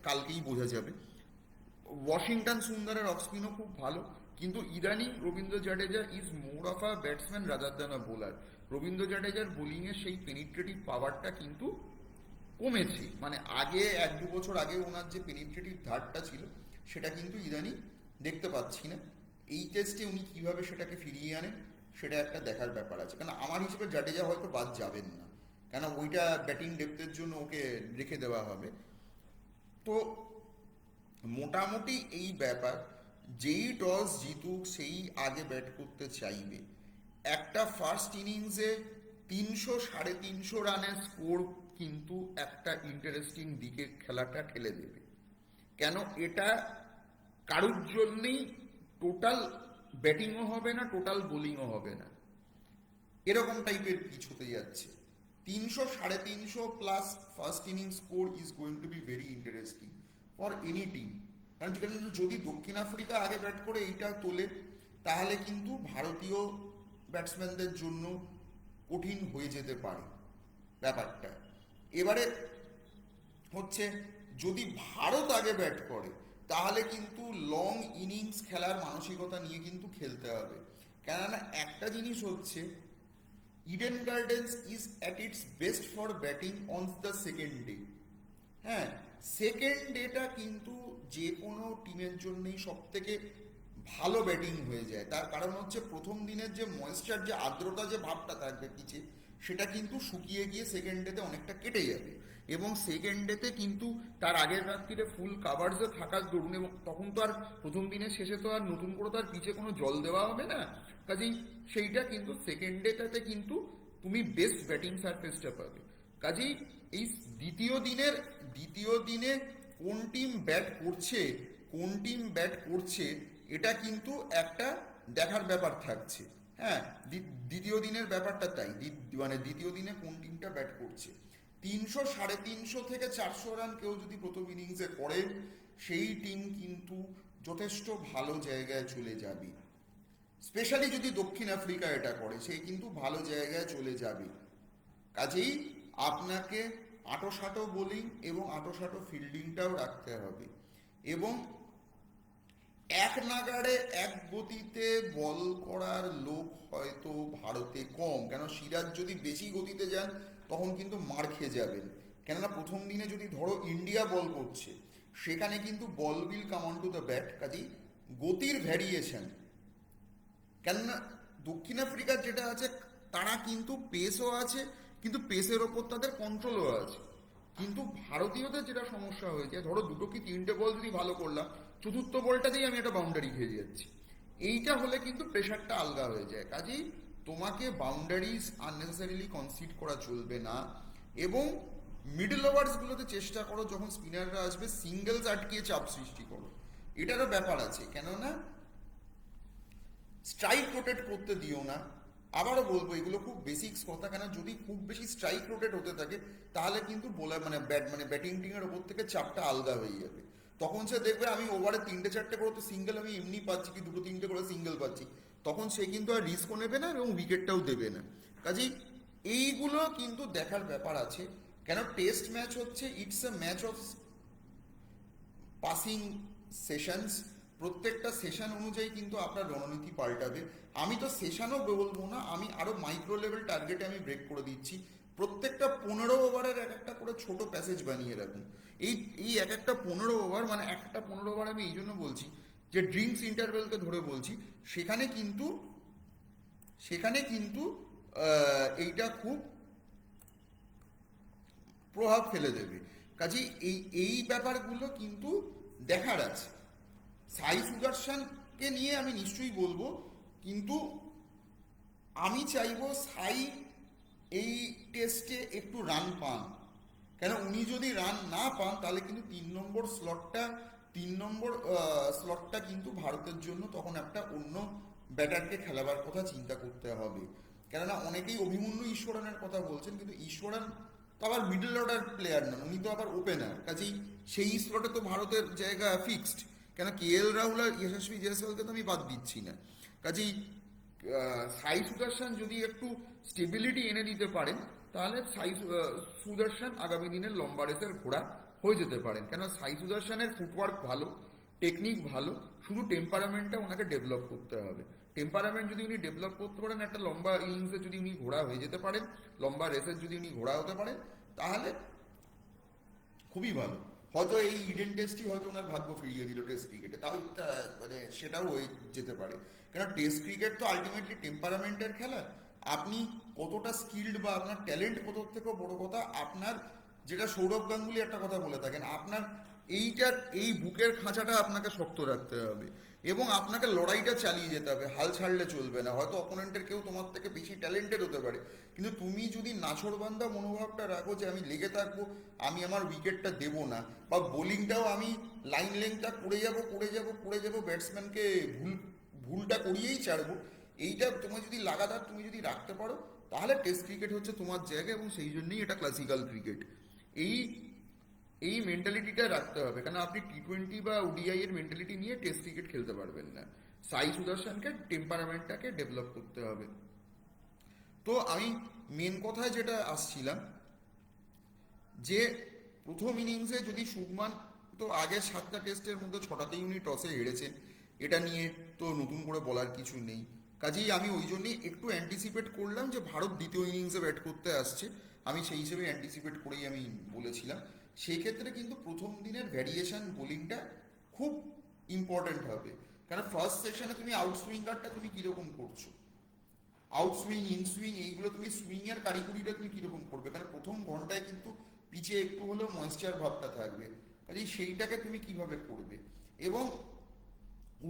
কালকেই বোঝা যাবে। ওয়াশিংটন সুন্দরের অফ স্পিনও খুব ভালো, কিন্তু ইদানিং Ravindra Jadeja is more of a batsman rather than a bowler. Ravindra জাডেজার বোলিংয়ের সেই পেনিট্রেটিভ পাওয়ারটা কিন্তু কমেছে, মানে আগে 1-2 বছর আগে ওনার যে পেনিট্রেটিভ ধারটা ছিল সেটা কিন্তু ইদানিং দেখতে পাচ্ছি না। এই টেস্টে উনি কিভাবে সেটাকে ফিরিয়ে আনেন সেটা একটা দেখার ব্যাপার আছে, কারণ আমার হিসেবে জাডেজা হয়তো বাদ যাবেন না, কেন ওইটা ব্যাটিং ডেপথের জন্য ওকে রেখে দেওয়া হবে। তো মোটামুটি এই ব্যাপার, যেই টস জিতুক সেই আগে ব্যাট করতে চাইবে। একটা ফার্স্ট ইনিংসে 300-350 রানের স্কোর কিন্তু একটা ইন্টারেস্টিং দিকে খেলাটা ঠেলে দেবে, কেন এটা কারুর জন্যেই টোটাল ব্যাটিংও হবে না, টোটাল বোলিংও হবে না, এরকম টাইপের পিচ হতে যাচ্ছে। 300-350 plus first innings score is going to be very interesting for any team. কারণ যদি দক্ষিণ আফ্রিকা আগে ব্যাট করে এইটা তোলে তাহলে কিন্তু ভারতীয় ব্যাটসম্যানদের জন্য কঠিন হয়ে যেতে পারে ব্যাপারটা। এবারে হচ্ছে যদি ভারত আগে ব্যাট করে তাহলে কিন্তু লং ইনিংস খেলার মানসিকতা নিয়ে কিন্তু খেলতে হবে, কেননা একটা জিনিস হচ্ছে Eden gardens is at it's best for batting on the second day. হ্যাঁ, সেকেন্ড ডেটা কিন্তু যে কোনো টিমের জন্যই সব থেকে ভালো ব্যাটিং হয়ে যায়, তার কারণ হচ্ছে প্রথম দিনের যে ময়েশ্চার, যে আর্দ্রতা, যে ভাবটা থাকবে পিচে, সেটা কিন্তু শুকিয়ে গিয়ে সেকেন্ড ডেতে অনেকটা কেটে যাবে এবং সেকেন্ড ডেতে কিন্তু তার আগের রাত্রিরে ফুল কাভার্সে থাকার দরুন, এবং তখন তো আর প্রথম দিনের শেষে তো আর নতুন করে তার পিচে কোনো জল দেওয়া হবে না, কাজেই সেইটা কিন্তু সেকেন্ড ডেটাতে কিন্তু তুমি বেস্ট ব্যাটিং সারফেসটা পাবে। কাজেই এই দ্বিতীয় দিনে কোন টিম ব্যাট করছে এটা কিন্তু একটা দেখার ব্যাপার থাকছে। হ্যাঁ, দ্বিতীয় দিনের ব্যাপারটা তাই, মানে দ্বিতীয় দিনে কোন টিমটা ব্যাট করছে। 300-350 থেকে 400 রান কেউ যদি প্রথম ইনিংসে করে সেই টিম কিন্তু যথেষ্ট ভালো জায়গায় চলে যাবে, স্পেশালি যদি দক্ষিণ আফ্রিকা এটা করে সেই কিন্তু ভালো জায়গায় চলে যাবে। কাজেই আপনাকে আঁটো বোলিং এবং আঁটো ফিল্ডিংটাও রাখতে হবে এবং এক নাগাড়ে এক গতিতে বল করার লোক হয়তো ভারতে কম, কেন সিরাজ যদি বেশি গতিতে যান তখন কিন্তু মার খেয়ে যাবেন, কেননা প্রথম দিনে যদি ধরো ইন্ডিয়া বল করছে সেখানে কিন্তু ball will come on to the bat, কাজেই গতির ভ্যারিয়েশন, কেননা দক্ষিণ আফ্রিকার যেটা আছে তারা কিন্তু পেসও আছে কিন্তু পেসের ওপর তাদের কন্ট্রোলও আছে, কিন্তু ভারতীয়দের যেটা সমস্যা হয়েছে, ধরো 2 কি 3টে বল যদি ভালো করলাম, চতুর্থ বলটাতেই আমি একটা বাউন্ডারি খেয়ে যাচ্ছি, এইটা হলে কিন্তু প্রেশারটা আলগা হয়ে যায়। কাজেই তোমাকে বাউন্ডারিজ আননেসেসারিলি কনসিড করা চলবে না এবং মিডল ওভার্সগুলোতে চেষ্টা করো যখন স্পিনাররা আসবে সিঙ্গেলস আটকিয়ে চাপ সৃষ্টি করো। এটারও ব্যাপার আছে, কেননা স্ট্রাইক রোটেট করতে দিও না। আবারও বলবো এগুলো খুব বেসিক্স কথা, কেন যদি খুব বেশি স্ট্রাইক রোটেট হতে থাকে তাহলে কিন্তু বোলার ব্যাটিং টিমের ওপর থেকে চাপটা আলাদা হয়ে যাবে। তখন সে দেখবে আমি ওভারে 3-4টে করে তো সিঙ্গেল আমি এমনি পাচ্ছি, কি 2-3টে করে সিঙ্গেল পাচ্ছি, তখন সে কিন্তু আর রিস্কও নেবে না এবং উইকেটটাও দেবে না। কাজেই এইগুলো কিন্তু দেখার ব্যাপার আছে, কেন টেস্ট ম্যাচ হচ্ছে it's a match of passing sessions. প্রত্যেকটা সেশন অনুযায়ী কিন্তু আপনার রণনীতি পাল্টাবে। আমি তো সেশনও বলবো না, আমি আরো মাইক্রো লেভেল টার্গেটে আমি ব্রেক করে দিচ্ছি। প্রত্যেকটা 15 ওভারের এক একটা করে ছোট প্যাসেজ বানিয়ে রাখুন। এই এই এক একটা 15 ওভার, মানে একটা 15 ওভার আমি এই জন্য বলছি যে ড্রিঙ্কস ইন্টারভেলকে ধরে বলছি, সেখানে কিন্তু এইটা খুব প্রভাব ফেলে দেবে। কাজেই এই এই ব্যাপারগুলো কিন্তু দেখার আছে। সাই সুদর্শনকে নিয়ে আমি নিশ্চয়ই বলবো, কিন্তু আমি চাইবো সাই এই টেস্টে একটু রান পান। কেন উনি যদি রান না পান তাহলে কিন্তু 3 নম্বর স্লটটা কিন্তু ভারতের জন্য তখন একটা অন্য ব্যাটারকে খেলাবার কথা চিন্তা করতে হবে। কেননা অনেকেই অভিমন্যু ঈশ্বরানের কথা বলছেন, কিন্তু ঈশ্বরান তো আবার মিডল অর্ডার প্লেয়ার নন, উনি তো আবার ওপেনার। কাজেই সেই স্লটে তো ভারতের জায়গা ফিক্সড। কেন KL রাহুল আর যশস্বী জয়সওয়ালকে তো আমি বাদ দিচ্ছি না। কাজেই সাই সুদর্শন যদি একটু স্টেবিলিটি এনে দিতে পারেন তাহলে সুদর্শন আগামী দিনের লম্বা রেসের ঘোড়া হয়ে যেতে পারেন। কেন সাই সুদর্শনের ফুটওয়ার্ক ভালো, টেকনিক ভালো, শুধু টেম্পারামেন্টটা ওনাকে ডেভেলপ করতে হবে। টেম্পারামেন্ট যদি উনি ডেভেলপ করতে পারেন, একটা লম্বা ইনিংসে যদি উনি ঘোড়া হয়ে যেতে পারেন, লম্বা রেসের যদি উনি ঘোড়া হতে পারেন, তাহলে খুবই ভালো। হয়তো এই ইডেন টেস্টই হয়তো ওনার ভাগ্য ফিরিয়ে দিল টেস্ট ক্রিকেটে, তাও মানে সেটাও হয়ে যেতে পারে। কেন টেস্ট ক্রিকেট তো আলটিমেটলি টেম্পারামেন্টের খেলা। আপনি কতটা স্কিল্ড বা আপনার ট্যালেন্ট কত থেকেও বড় কথা, আপনার যেটা সৌরভ গাঙ্গুলি একটা কথা বলে থাকেন, আপনার এই বুকের খাঁচাটা আপনাকে শক্ত রাখতে হবে এবং আপনাকে লড়াইটা চালিয়ে যেতে হবে, হাল ছাড়লে চলবে না। হয়তো অপোনেন্টের কেউ তোমার থেকে বেশি ট্যালেন্টেড হতে পারে, কিন্তু তুমি যদি নাছোড়বান্ধা মনোভাবটা রাখো যে আমি লেগে থাকবো, আমি আমার উইকেটটা দেবো না, বা বোলিংটাও আমি লাইন লেংথটা করে যাব ব্যাটসম্যানকে ভুলটা করিয়েই ছাড়বো, এইটা তোমার যদি লাগাতার তুমি যদি রাখতে পারো, তাহলে টেস্ট ক্রিকেট হচ্ছে তোমার জায়গা এবং সেই জন্যই এটা ক্লাসিক্যাল ক্রিকেট। এই এই মেন্টালিটিটা রাখতে হবে, কারণ আপনি T20 বা ODI এর মেন্টালিটি নিয়ে টেস্ট ক্রিকেট খেলতে পারবেন না। সাই সুদর্শনকে টেম্পারামেন্টটাকে ডেভেলপ করতে হবে। তো আমি মেন কথায় যেটা আসছিলাম, যে প্রথম ইনিংসে যদি শুভমান, তো আগের 7টা টেস্টের মধ্যে 6টাতেই উনি টসে হেরেছেন, এটা নিয়ে তো নতুন করে বলার কিছু নেই। কাজেই আমি ওই জন্যই একটু অ্যান্টিসিপেট করলাম যে ভারত দ্বিতীয় ইনিংসে ব্যাট করতে আসছে, আমি সেই হিসেবে অ্যান্টিসিপেট করেই আমি বলেছিলাম। সেই ক্ষেত্রে কিন্তু প্রথম দিনের ভ্যারিয়েশন বোলিংটা খুব ইম্পর্ট্যান্ট হবে। কারণ ফার্স্ট সেকশনে তুমি আউটসুইঙ্গারটা তুমি কীরকম করছো, আউটসুইং ইনসুইং এইগুলো তুমি সুইং এর কারিগরিটা তুমি কিরকম করবে, কারণ প্রথম ঘন্টায় কিন্তু পিচে একটু হলেও ময়েশ্চার ভাবটা থাকবে। কাজে সেইটাকে তুমি কিভাবে করবে, এবং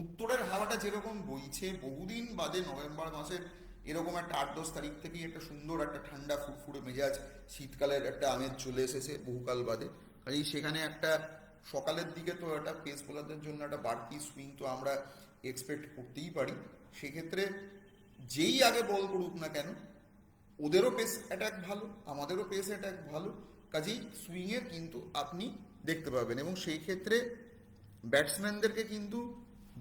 উত্তরের হাওয়াটা যেরকম বইছে বহুদিন বাদে নভেম্বর মাসের এরকম একটা 8-10 তারিখ থেকেই একটা সুন্দর একটা ঠান্ডা ফুরফুরে মেজাজ শীতকালের একটা আমেজ চলে এসেছে বহুকাল বাদে। কাজেই সেখানে একটা সকালের দিকে তো একটা পেস বোলারদের জন্য একটা বাড়তি সুইং তো আমরা এক্সপেক্ট করতেই পারি। সেক্ষেত্রে যেই আগে বল করুক না কেন, ওদেরও পেস অ্যাটাক ভালো, আমাদেরও পেস অ্যাটাক ভালো, কাজেই সুইংয়ের কিন্তু আপনি দেখতে পাবেন। এবং সেই ক্ষেত্রে ব্যাটসম্যানদেরকে কিন্তু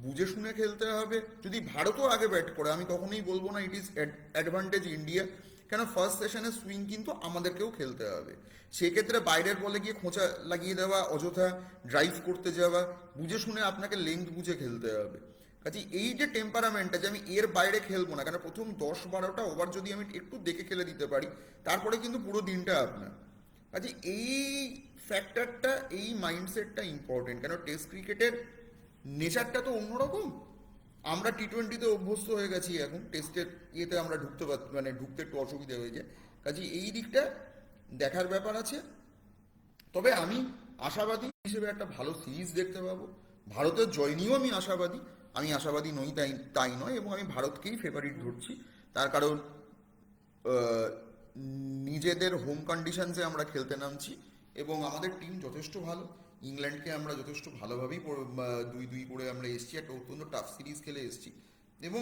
বুঝে শুনে খেলতে হবে। যদি ভারতও আগে ব্যাট করে, আমি কখনোই বলবো না ইট ইজ অ্যাডভান্টেজ ইন্ডিয়া, কেন ফার্স্ট সেশনে সুইং কিন্তু আমাদেরকেও খেলতে হবে। সেক্ষেত্রে বাইরের বলে গিয়ে খোঁচা লাগিয়ে দেওয়া, অযথা ড্রাইভ করতে যাওয়া, বুঝে শুনে আপনাকে লেংথ বুঝে খেলতে হবে। কাজে এই যে টেম্পারামেন্টটা যে আমি এর বাইরে খেলবো না, কেন প্রথম 10-12টা ওভার যদি আমি একটু দেখে খেলে দিতে পারি, তারপরে কিন্তু পুরো দিনটা আপনার। কাজে এই ফ্যাক্টরটা, এই মাইন্ডসেটটা ইম্পর্টেন্ট, কেন টেস্ট ক্রিকেটের নেচারটা তো অন্যরকম। আমরা T20-তে অভ্যস্ত হয়ে গেছি, এখন টেস্টের ইয়েতে আমরা ঢুকতে একটু অসুবিধা হয়ে যায়। কাজে এই দিকটা দেখার ব্যাপার আছে। তবে আমি আশাবাদী হিসেবে একটা ভালো সিরিজ দেখতে পাবো। ভারতের জয় নিয়েও আমি আশাবাদী। আমি আশাবাদী নই তাই তাই নয়, এবং আমি ভারতকেই ফেভারিট ধরছি। তার কারণ নিজেদের হোম কন্ডিশনসে আমরা খেলতে নামছি এবং আমাদের টিম যথেষ্ট ভালো। ইংল্যান্ডকে আমরা যথেষ্ট ভালোভাবেই 2-2 করে আমরা এসেছি, একটা অত্যন্ত টাফ সিরিজ খেলে এসেছি এবং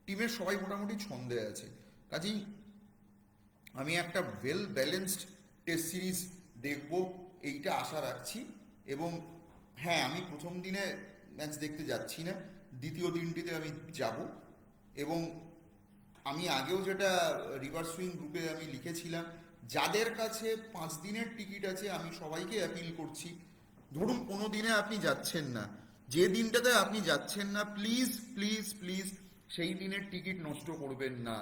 টিমের সবাই মোটামুটি ছন্দে আছে। কাজেই আমি একটা ওয়েল ব্যালেন্সড টেস্ট সিরিজ দেখব এইটা আশা রাখছি। এবং হ্যাঁ, আমি প্রথম দিনে ম্যাচ দেখতে যাচ্ছি না, দ্বিতীয় দিনটিতে আমি যাব। এবং আমি আগেও যেটা রিভার সুইং গ্রুপে আমি লিখেছিলাম, যাদের কাছে 5 দিনের টিকিট আছে আমি সবাইকে অ্যাপিল করছি, ধরুন কোনো দিনে আপনি যাচ্ছেন না, যে দিনটাতে আপনি যাচ্ছেন না প্লিজ প্লিজ প্লিজ সেই দিনের টিকিট নষ্ট করবেন না।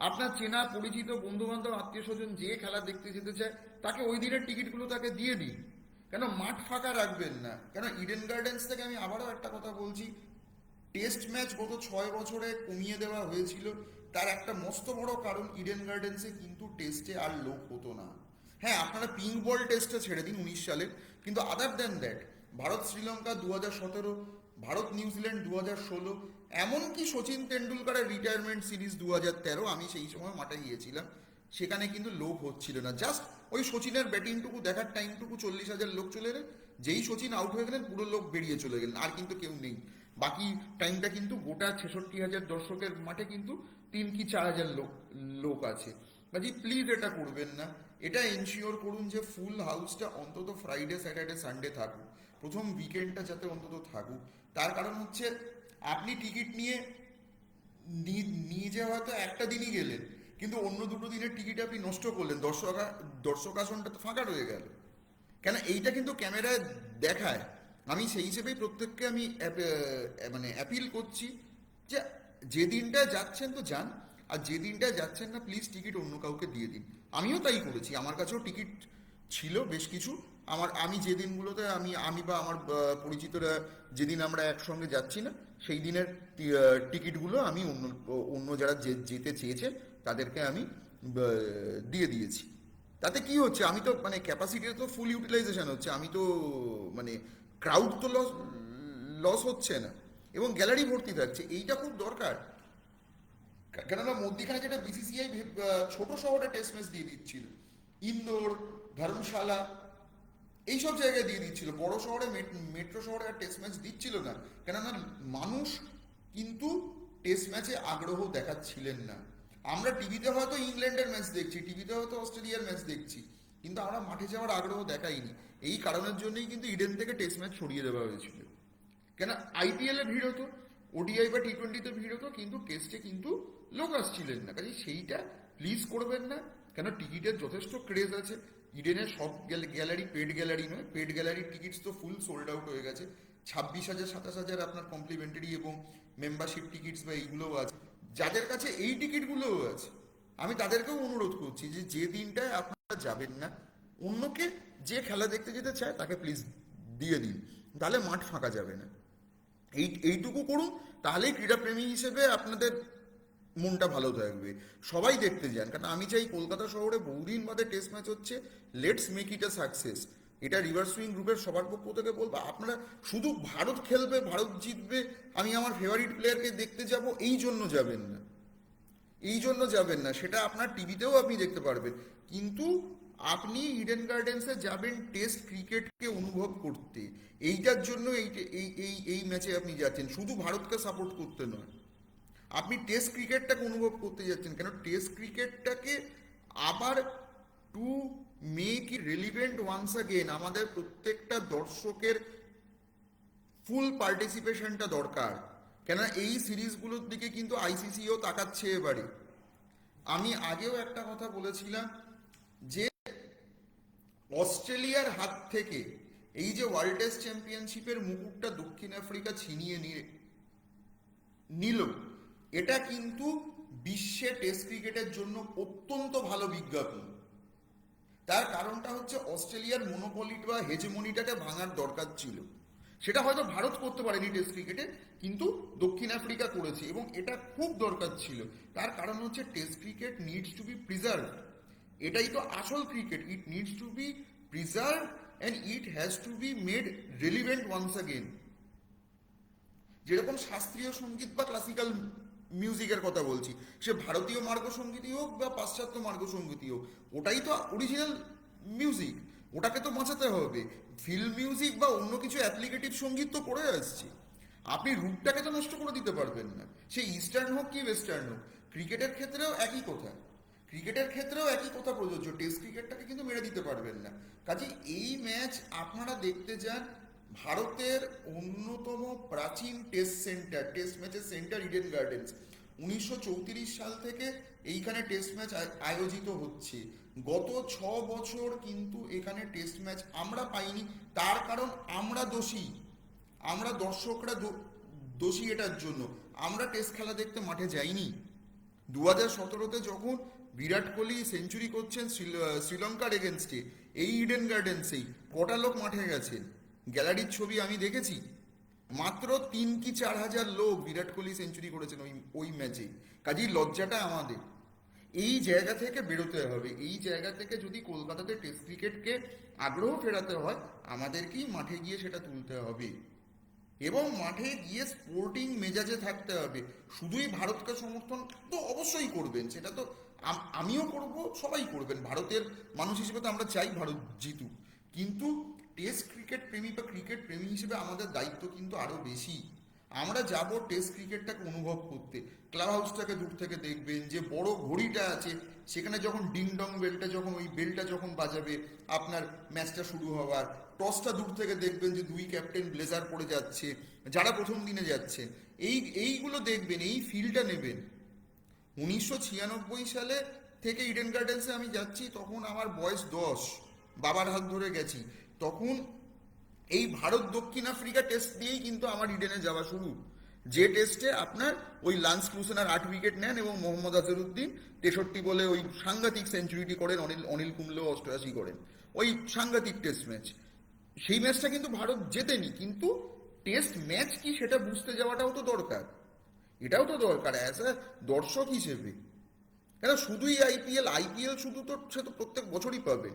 আপনার চেনা পরিচিত বন্ধু বান্ধব আত্মীয় স্বজন যে খেলা দেখতে যেতে চায় তাকে ওই দিনের টিকিটগুলো তাকে দিয়ে দিন, কেন মাঠ ফাঁকা রাখবেন না। কেন ইডেন গার্ডেন্স থেকে আমি আবারও একটা কথা বলছি, টেস্ট ম্যাচ গত 6 বছরে কমিয়ে দেওয়া হয়েছিল, তার একটা মস্ত বড় কারণ ইডেন গার্ডেন্সে কিন্তু টেস্টে আর লোক হতো না। হ্যাঁ, আপনারা পিঙ্ক বল টেস্টটা ছেড়ে দিন 19 সালের, কিন্তু other than that Bharat Sri Lanka 2017, Bharat New Zealand 2016, এমনকি সচিন তেন্ডুলকারের রিটায়ারমেন্ট সিরিজ 2013, আমি সেই সময় মাঠে গিয়েছিলাম, সেখানে কিন্তু লোক হচ্ছিল না। জাস্ট ওই সচিনের ব্যাটিংটুকু দেখার টাইমটুকু 40,000 লোক চলে এলেন, যেই সচিন আউট হয়ে গেলেন পুরো লোক বেরিয়ে চলে গেলেন, আর কিন্তু কেউ নেই। বাকি টাইমটা কিন্তু গোটা 66,000 দর্শকের মাঠে কিন্তু 3 কি 4,000 লোক আছে। কাজে প্লিজ এটা করবেন না, এটা এনশিওর করুন যে ফুল হাউসটা অন্তত ফ্রাইডে স্যাটারডে সানডে থাকুক, প্রথম উইকেন্ডটা যাতে অন্তত থাকুক। তার কারণ হচ্ছে আপনি টিকিট নিয়ে নিজে হয়তো একটা দিনই গেলেন, কিন্তু অন্য 2 দিনের টিকিট আপনি নষ্ট করলেন, দর্শক আসনটা তো ফাঁকা রয়ে গেল। কেন এইটা কিন্তু ক্যামেরায় দেখায়। আমি সেই হিসেবেই প্রত্যেককে আমি মানে অ্যাপিল করছি যে যে দিনটা যাচ্ছেন তো যান, আর যে দিনটা যাচ্ছেন না প্লিজ টিকিট অন্য কাউকে দিয়ে দিন। আমিও তাই করেছি, আমার কাছেও টিকিট ছিল বেশ কিছু। আমি যে দিনগুলোতে আমি বা আমার পরিচিতরা যেদিন আমরা একসঙ্গে যাচ্ছি না সেই দিনের টিকিটগুলো আমি অন্য অন্য যারা যেতে চেয়েছেন তাদেরকে আমি দিয়ে দিয়েছি। তাতে কি হচ্ছে, আমি তো মানে ক্যাপাসিটির তো ফুল ইউটিলাইজেশন হচ্ছে, আমি তো মানে ক্রাউড তো লস হচ্ছে না এবং গ্যালারি ভর্তি থাকছে, এইটা খুব দরকার। কেননা মধ্যিখানে যেটা বিসিসিআই ছোট শহরে টেস্ট ম্যাচ দিয়ে দিচ্ছিল, ইন্দোর, ধর্মশালা, এইসব জায়গায় দিয়ে দিচ্ছিল, বড় শহরে মেট্রো শহরে আর টেস্ট ম্যাচ দিচ্ছিল না। কেননা মানুষ কিন্তু টেস্ট ম্যাচে আগ্রহ দেখাচ্ছিলেন না। আমরা টিভিতে হয়তো ইংল্যান্ডের ম্যাচ দেখছি, টিভিতে হয়তো অস্ট্রেলিয়ার ম্যাচ দেখছি, কিন্তু আমরা মাঠে যাওয়ার আগ্রহ দেখাইনি। এই কারণের জন্যই কিন্তু ইডেন থেকে টেস্ট ম্যাচ সরিয়ে দেওয়া হয়েছিল। কেন আইপিএল এ ভিড় হতো, ওডিআই বা টি20তে ভিড় হতো, কিন্তু টেস্টে কিন্তু লোক আসছিলেন না। কাজে সেইটা প্লিজ করবেন না। কেন টিকিটের যথেষ্ট ক্রেজ আছে, ইডেনের সব গ্যালারি পেড গ্যালারি নয়, পেড গ্যালারির টিকিটস তো ফুল সোল্ড আউট হয়ে গেছে। 26,000 27,000 আপনার কমপ্লিমেন্টারি এবং মেম্বারশিপ টিকিটস বা এইগুলোও আছে। যাদের কাছে এই টিকিটগুলোও আছে আমি তাদেরকেও অনুরোধ করছি যে যে দিনটায় আপনারা যাবেন না, অন্যকে যে খেলা দেখতে যেতে চায় তাকে প্লিজ দিয়ে দিন, তাহলে মাঠ ফাঁকা যাবে না। এইটুকু করুন, তাহলেই ক্রীড়াপ্রেমী হিসেবে আপনাদের মনটা ভালো থাকবে। সবাই দেখতে যান, কারণ আমি চাই কলকাতা শহরে বহুদিন বাদে টেস্ট ম্যাচ হচ্ছে, let's make it a success. এটা রিভার সুইং গ্রুপের সবার পক্ষ থেকে বলবো, আপনারা শুধু ভারত খেলবে, ভারত জিতবে, আমি আমার ফেভারিট প্লেয়ারকে দেখতে যাব এই জন্য যাবেন না, এই জন্য যাবেন না। সেটা আপনার টিভিতেও আপনি দেখতে পারবেন, কিন্তু আপনি ইডেন গার্ডেন্সে যাবেন টেস্ট ক্রিকেটকে অনুভব করতে। এইটার জন্য এই এই এই এই ম্যাচে আপনি যাচ্ছেন, শুধু ভারতকে সাপোর্ট করতে নয়, আপনি টেস্ট ক্রিকেটটাকে অনুভব করতে যাচ্ছেন। কেন টেস্ট ক্রিকেটটাকে আবার to make it relevant once again, আমাদের প্রত্যেকটা দর্শকের ফুল পার্টিসিপেশনটা দরকার। কেন এই সিরিজগুলোর দিকে কিন্তু আইসিসিও তাকাচ্ছে এবারে। আমি আগেও একটা কথা বলেছিলাম যে অস্ট্রেলিয়ার হাত থেকে এই যে ওয়ার্ল্ড টেস্ট চ্যাম্পিয়নশিপের মুকুটটা দক্ষিণ আফ্রিকা ছিনিয়ে নিল, এটা কিন্তু বিশ্বে টেস্ট ক্রিকেটের জন্য অত্যন্ত ভালো বিজ্ঞাপন। তার কারণটা হচ্ছে অস্ট্রেলিয়ার মনোপলি বা হেজেমনিটাকে ভাঙার দরকার ছিল, সেটা হয়তো ভারত করতে পারেনি টেস্ট ক্রিকেটে, কিন্তু দক্ষিণ আফ্রিকা করেছে এবং এটা খুব দরকার ছিল। তার কারণ হচ্ছে test cricket needs to be preserve, এটাই তো আসল cricket, it needs to be preserve and it has to be made relevant once again. যেরকম শাস্ত্রীয় সঙ্গীত বা ক্লাসিক্যাল মিউজিকের কথা বলছি, সে ভারতীয় মার্গসঙ্গীতই হোক বা পাশ্চাত্য মার্গসঙ্গীতই হোক, ওটাই তো অরিজিনাল মিউজিক, ওটাকে তো বাঁচাতে হবে। ফিল্ম মিউজিক বা অন্য কিছু অ্যাপ্লিকেটিভ সঙ্গীত তো করে আসছি, আপনি রূপটাকে তো নষ্ট করে দিতে পারবেন না, সে ইস্টার্ন হোক কি ওয়েস্টার্ন হোক। ক্রিকেটের ক্ষেত্রেও একই কথা, ক্রিকেটের ক্ষেত্রেও একই কথা প্রযোজ্য, টেস্ট ক্রিকেটটাকে কিন্তু মেরে দিতে পারবেন না। কাজে এই ম্যাচ আপনারা দেখতে যান, ভারতের অন্যতম প্রাচীন টেস্ট সেন্টার, টেস্ট ম্যাচের সেন্টার ইডেন গার্ডেন্স, 1934 সাল থেকে এইখানে টেস্ট ম্যাচ আয়োজিত হচ্ছে। গত 6 বছর কিন্তু এখানে টেস্ট ম্যাচ আমরা পাইনি, তার কারণ আমরা দোষী, আমরা দর্শকরা দোষী এটার জন্য। আমরা টেস্ট খেলা দেখতে মাঠে যাইনি। 2017-তে যখন বিরাট কোহলি সেঞ্চুরি করছেন শ্রীলঙ্কার এগেনস্টে, এই ইডেন গার্ডেন্সেই কটা লোক মাঠে গেছেন, গ্যালারির ছবি আমি দেখেছি, মাত্র 3 কি 4 হাজার লোক বিরাট কোহলি সেঞ্চুরি করেছেন ওই ওই ম্যাচে। কাজেই লজ্জাটা আমাদের, এই জায়গা থেকে বেরোতে হবে। এই জায়গা থেকে যদি কলকাতাতে টেস্ট ক্রিকেটকে আগ্রহ ফেরাতে হয়, আমাদেরকেই মাঠে গিয়ে সেটা তুলতে হবে এবং মাঠে গিয়ে স্পোর্টিং মেজাজে থাকতে হবে। শুধুই ভারতকে সমর্থন তো অবশ্যই করবেন, সেটা তো আমিও করব, সবাই করবেন, ভারতের মানুষ হিসেবে তো আমরা চাই ভারত জিতুক, কিন্তু টেস্ট ক্রিকেট প্রেমী বা ক্রিকেট প্রেমী হিসেবে আমাদের দায়িত্ব কিন্তু আরো বেশি। আমরা যাব টেস্ট ক্রিকেটটাকে অনুভব করতে, ক্লাব হাউসটাকে দূর থেকে দেখবেন, যে বড় ঘড়িটা আছে সেখানে যখন ডিং ডং বেলটা, যখন ওই বেলটা যখন বাজাবে আপনার ম্যাচটা শুরু হওয়ার, টসটা দূর থেকে দেখবেন যে দুই ক্যাপ্টেন ব্লেজার পরে যাচ্ছে যারা প্রথম দিনে যাচ্ছে, এইগুলো দেখবেন, এই ফিলটা নেবেন। 1996 সালে থেকে ইডেন গার্ডেন্সে আমি যাচ্ছি, তখন আমার বয়স 10, বাবার হাত ধরে গেছি। তখন এই ভারত দক্ষিণ আফ্রিকা টেস্ট দিয়েই কিন্তু আমার ইডেনে যাওয়া শুরু, যে টেস্টে আপনার ওই লান্স ক্লুসেনার 8 উইকেট নেন এবং মোহাম্মদ আজহারউদ্দিন 63 বলে ওই সাংঘাতিক সেঞ্চুরিটি করেন, অনিল কুম্বলেও 88 করেন, ওই সাংঘাতিক টেস্ট ম্যাচ। সেই ম্যাচটা কিন্তু ভারত জেতেনি, কিন্তু টেস্ট ম্যাচ কি সেটা বুঝতে যাওয়াটাও তো দরকার, এটাও তো দরকার অ্যাজ এ দর্শক হিসেবে। কেন শুধুই আইপিএল, আইপিএল শুধু তো সে তো প্রত্যেক বছরই পাবে,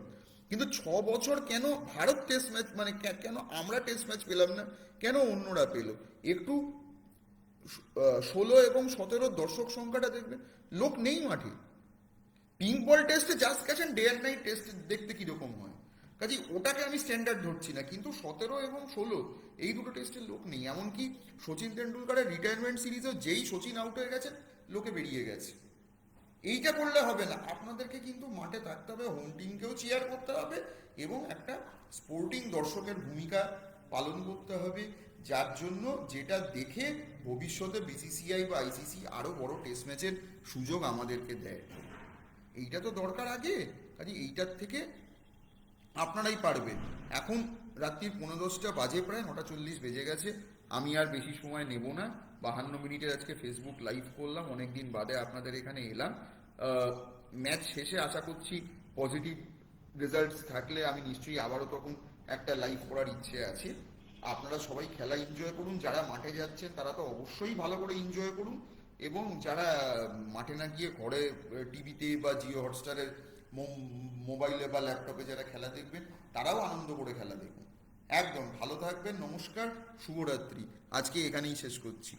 কিন্তু 6 বছর কেন ভারত টেস্ট ম্যাচ, মানে কেন আমরা টেস্ট ম্যাচ পেলাম না, কেন অন্যরা পেল? একটু 16 এবং 17 দর্শক সংখ্যাটা দেখবেন, লোক নেই মাঠে। পিঙ্ক বল টেস্টে জাস্ট গেছেন, ডে অ্যান্ড নাইট টেস্ট দেখতে কিরকম হয়, কাজে ওটাকে আমি স্ট্যান্ডার্ড ধরছি না, কিন্তু 17 এবং 16 এই দুটো টেস্টের লোক নেই। এমনকি সচিন তেন্ডুলকারের রিটায়ারমেন্ট সিরিজও যেই সচিন আউট হয়ে গেছেন, লোকে বেরিয়ে গেছে। এইটা করলে হবে না, আপনাদেরকে কিন্তু মাঠে থাকতে হবে, হোম টিমকেও চিয়ার করতে হবে এবং একটা স্পোর্টিং দর্শকের ভূমিকা পালন করতে হবে, যার জন্য যেটা দেখে ভবিষ্যতে বিসিসিআই বা আইসিসি আরো বড় টেস্ট ম্যাচের সুযোগ আমাদেরকে দেয়। এইটা তো দরকার আগে, কাজে এইটার থেকে আপনারাই পারবেন। এখন রাত্রির 9:10 বাজে, প্রায় 9:40 বেজে গেছে, আমি আর বেশি সময় নেব না। 52 মিনিটের আজকে ফেসবুক লাইভ করলাম, অনেকদিন বাদে আপনাদের এখানে এলাম। ম্যাচ শেষে আশা করছি পজিটিভ রেজাল্টস থাকলে আমি নিশ্চয়ই আবারও তখন একটা লাইভ করার ইচ্ছে আছে। আপনারা সবাই খেলা এনজয় করুন, যারা মাঠে যাচ্ছেন তারা তো অবশ্যই ভালো করে এনজয় করুন, এবং যারা মাঠে না গিয়ে ঘরে টিভিতে বা জিও হটস্টারের মোবাইলে বা ল্যাপটপে যারা খেলা দেখবেন, তারাও আনন্দ করে খেলা দেখুন। একদম ভালো থাকবেন, নমস্কার, শুভরাত্রি, আজকে এখানেই শেষ করছি।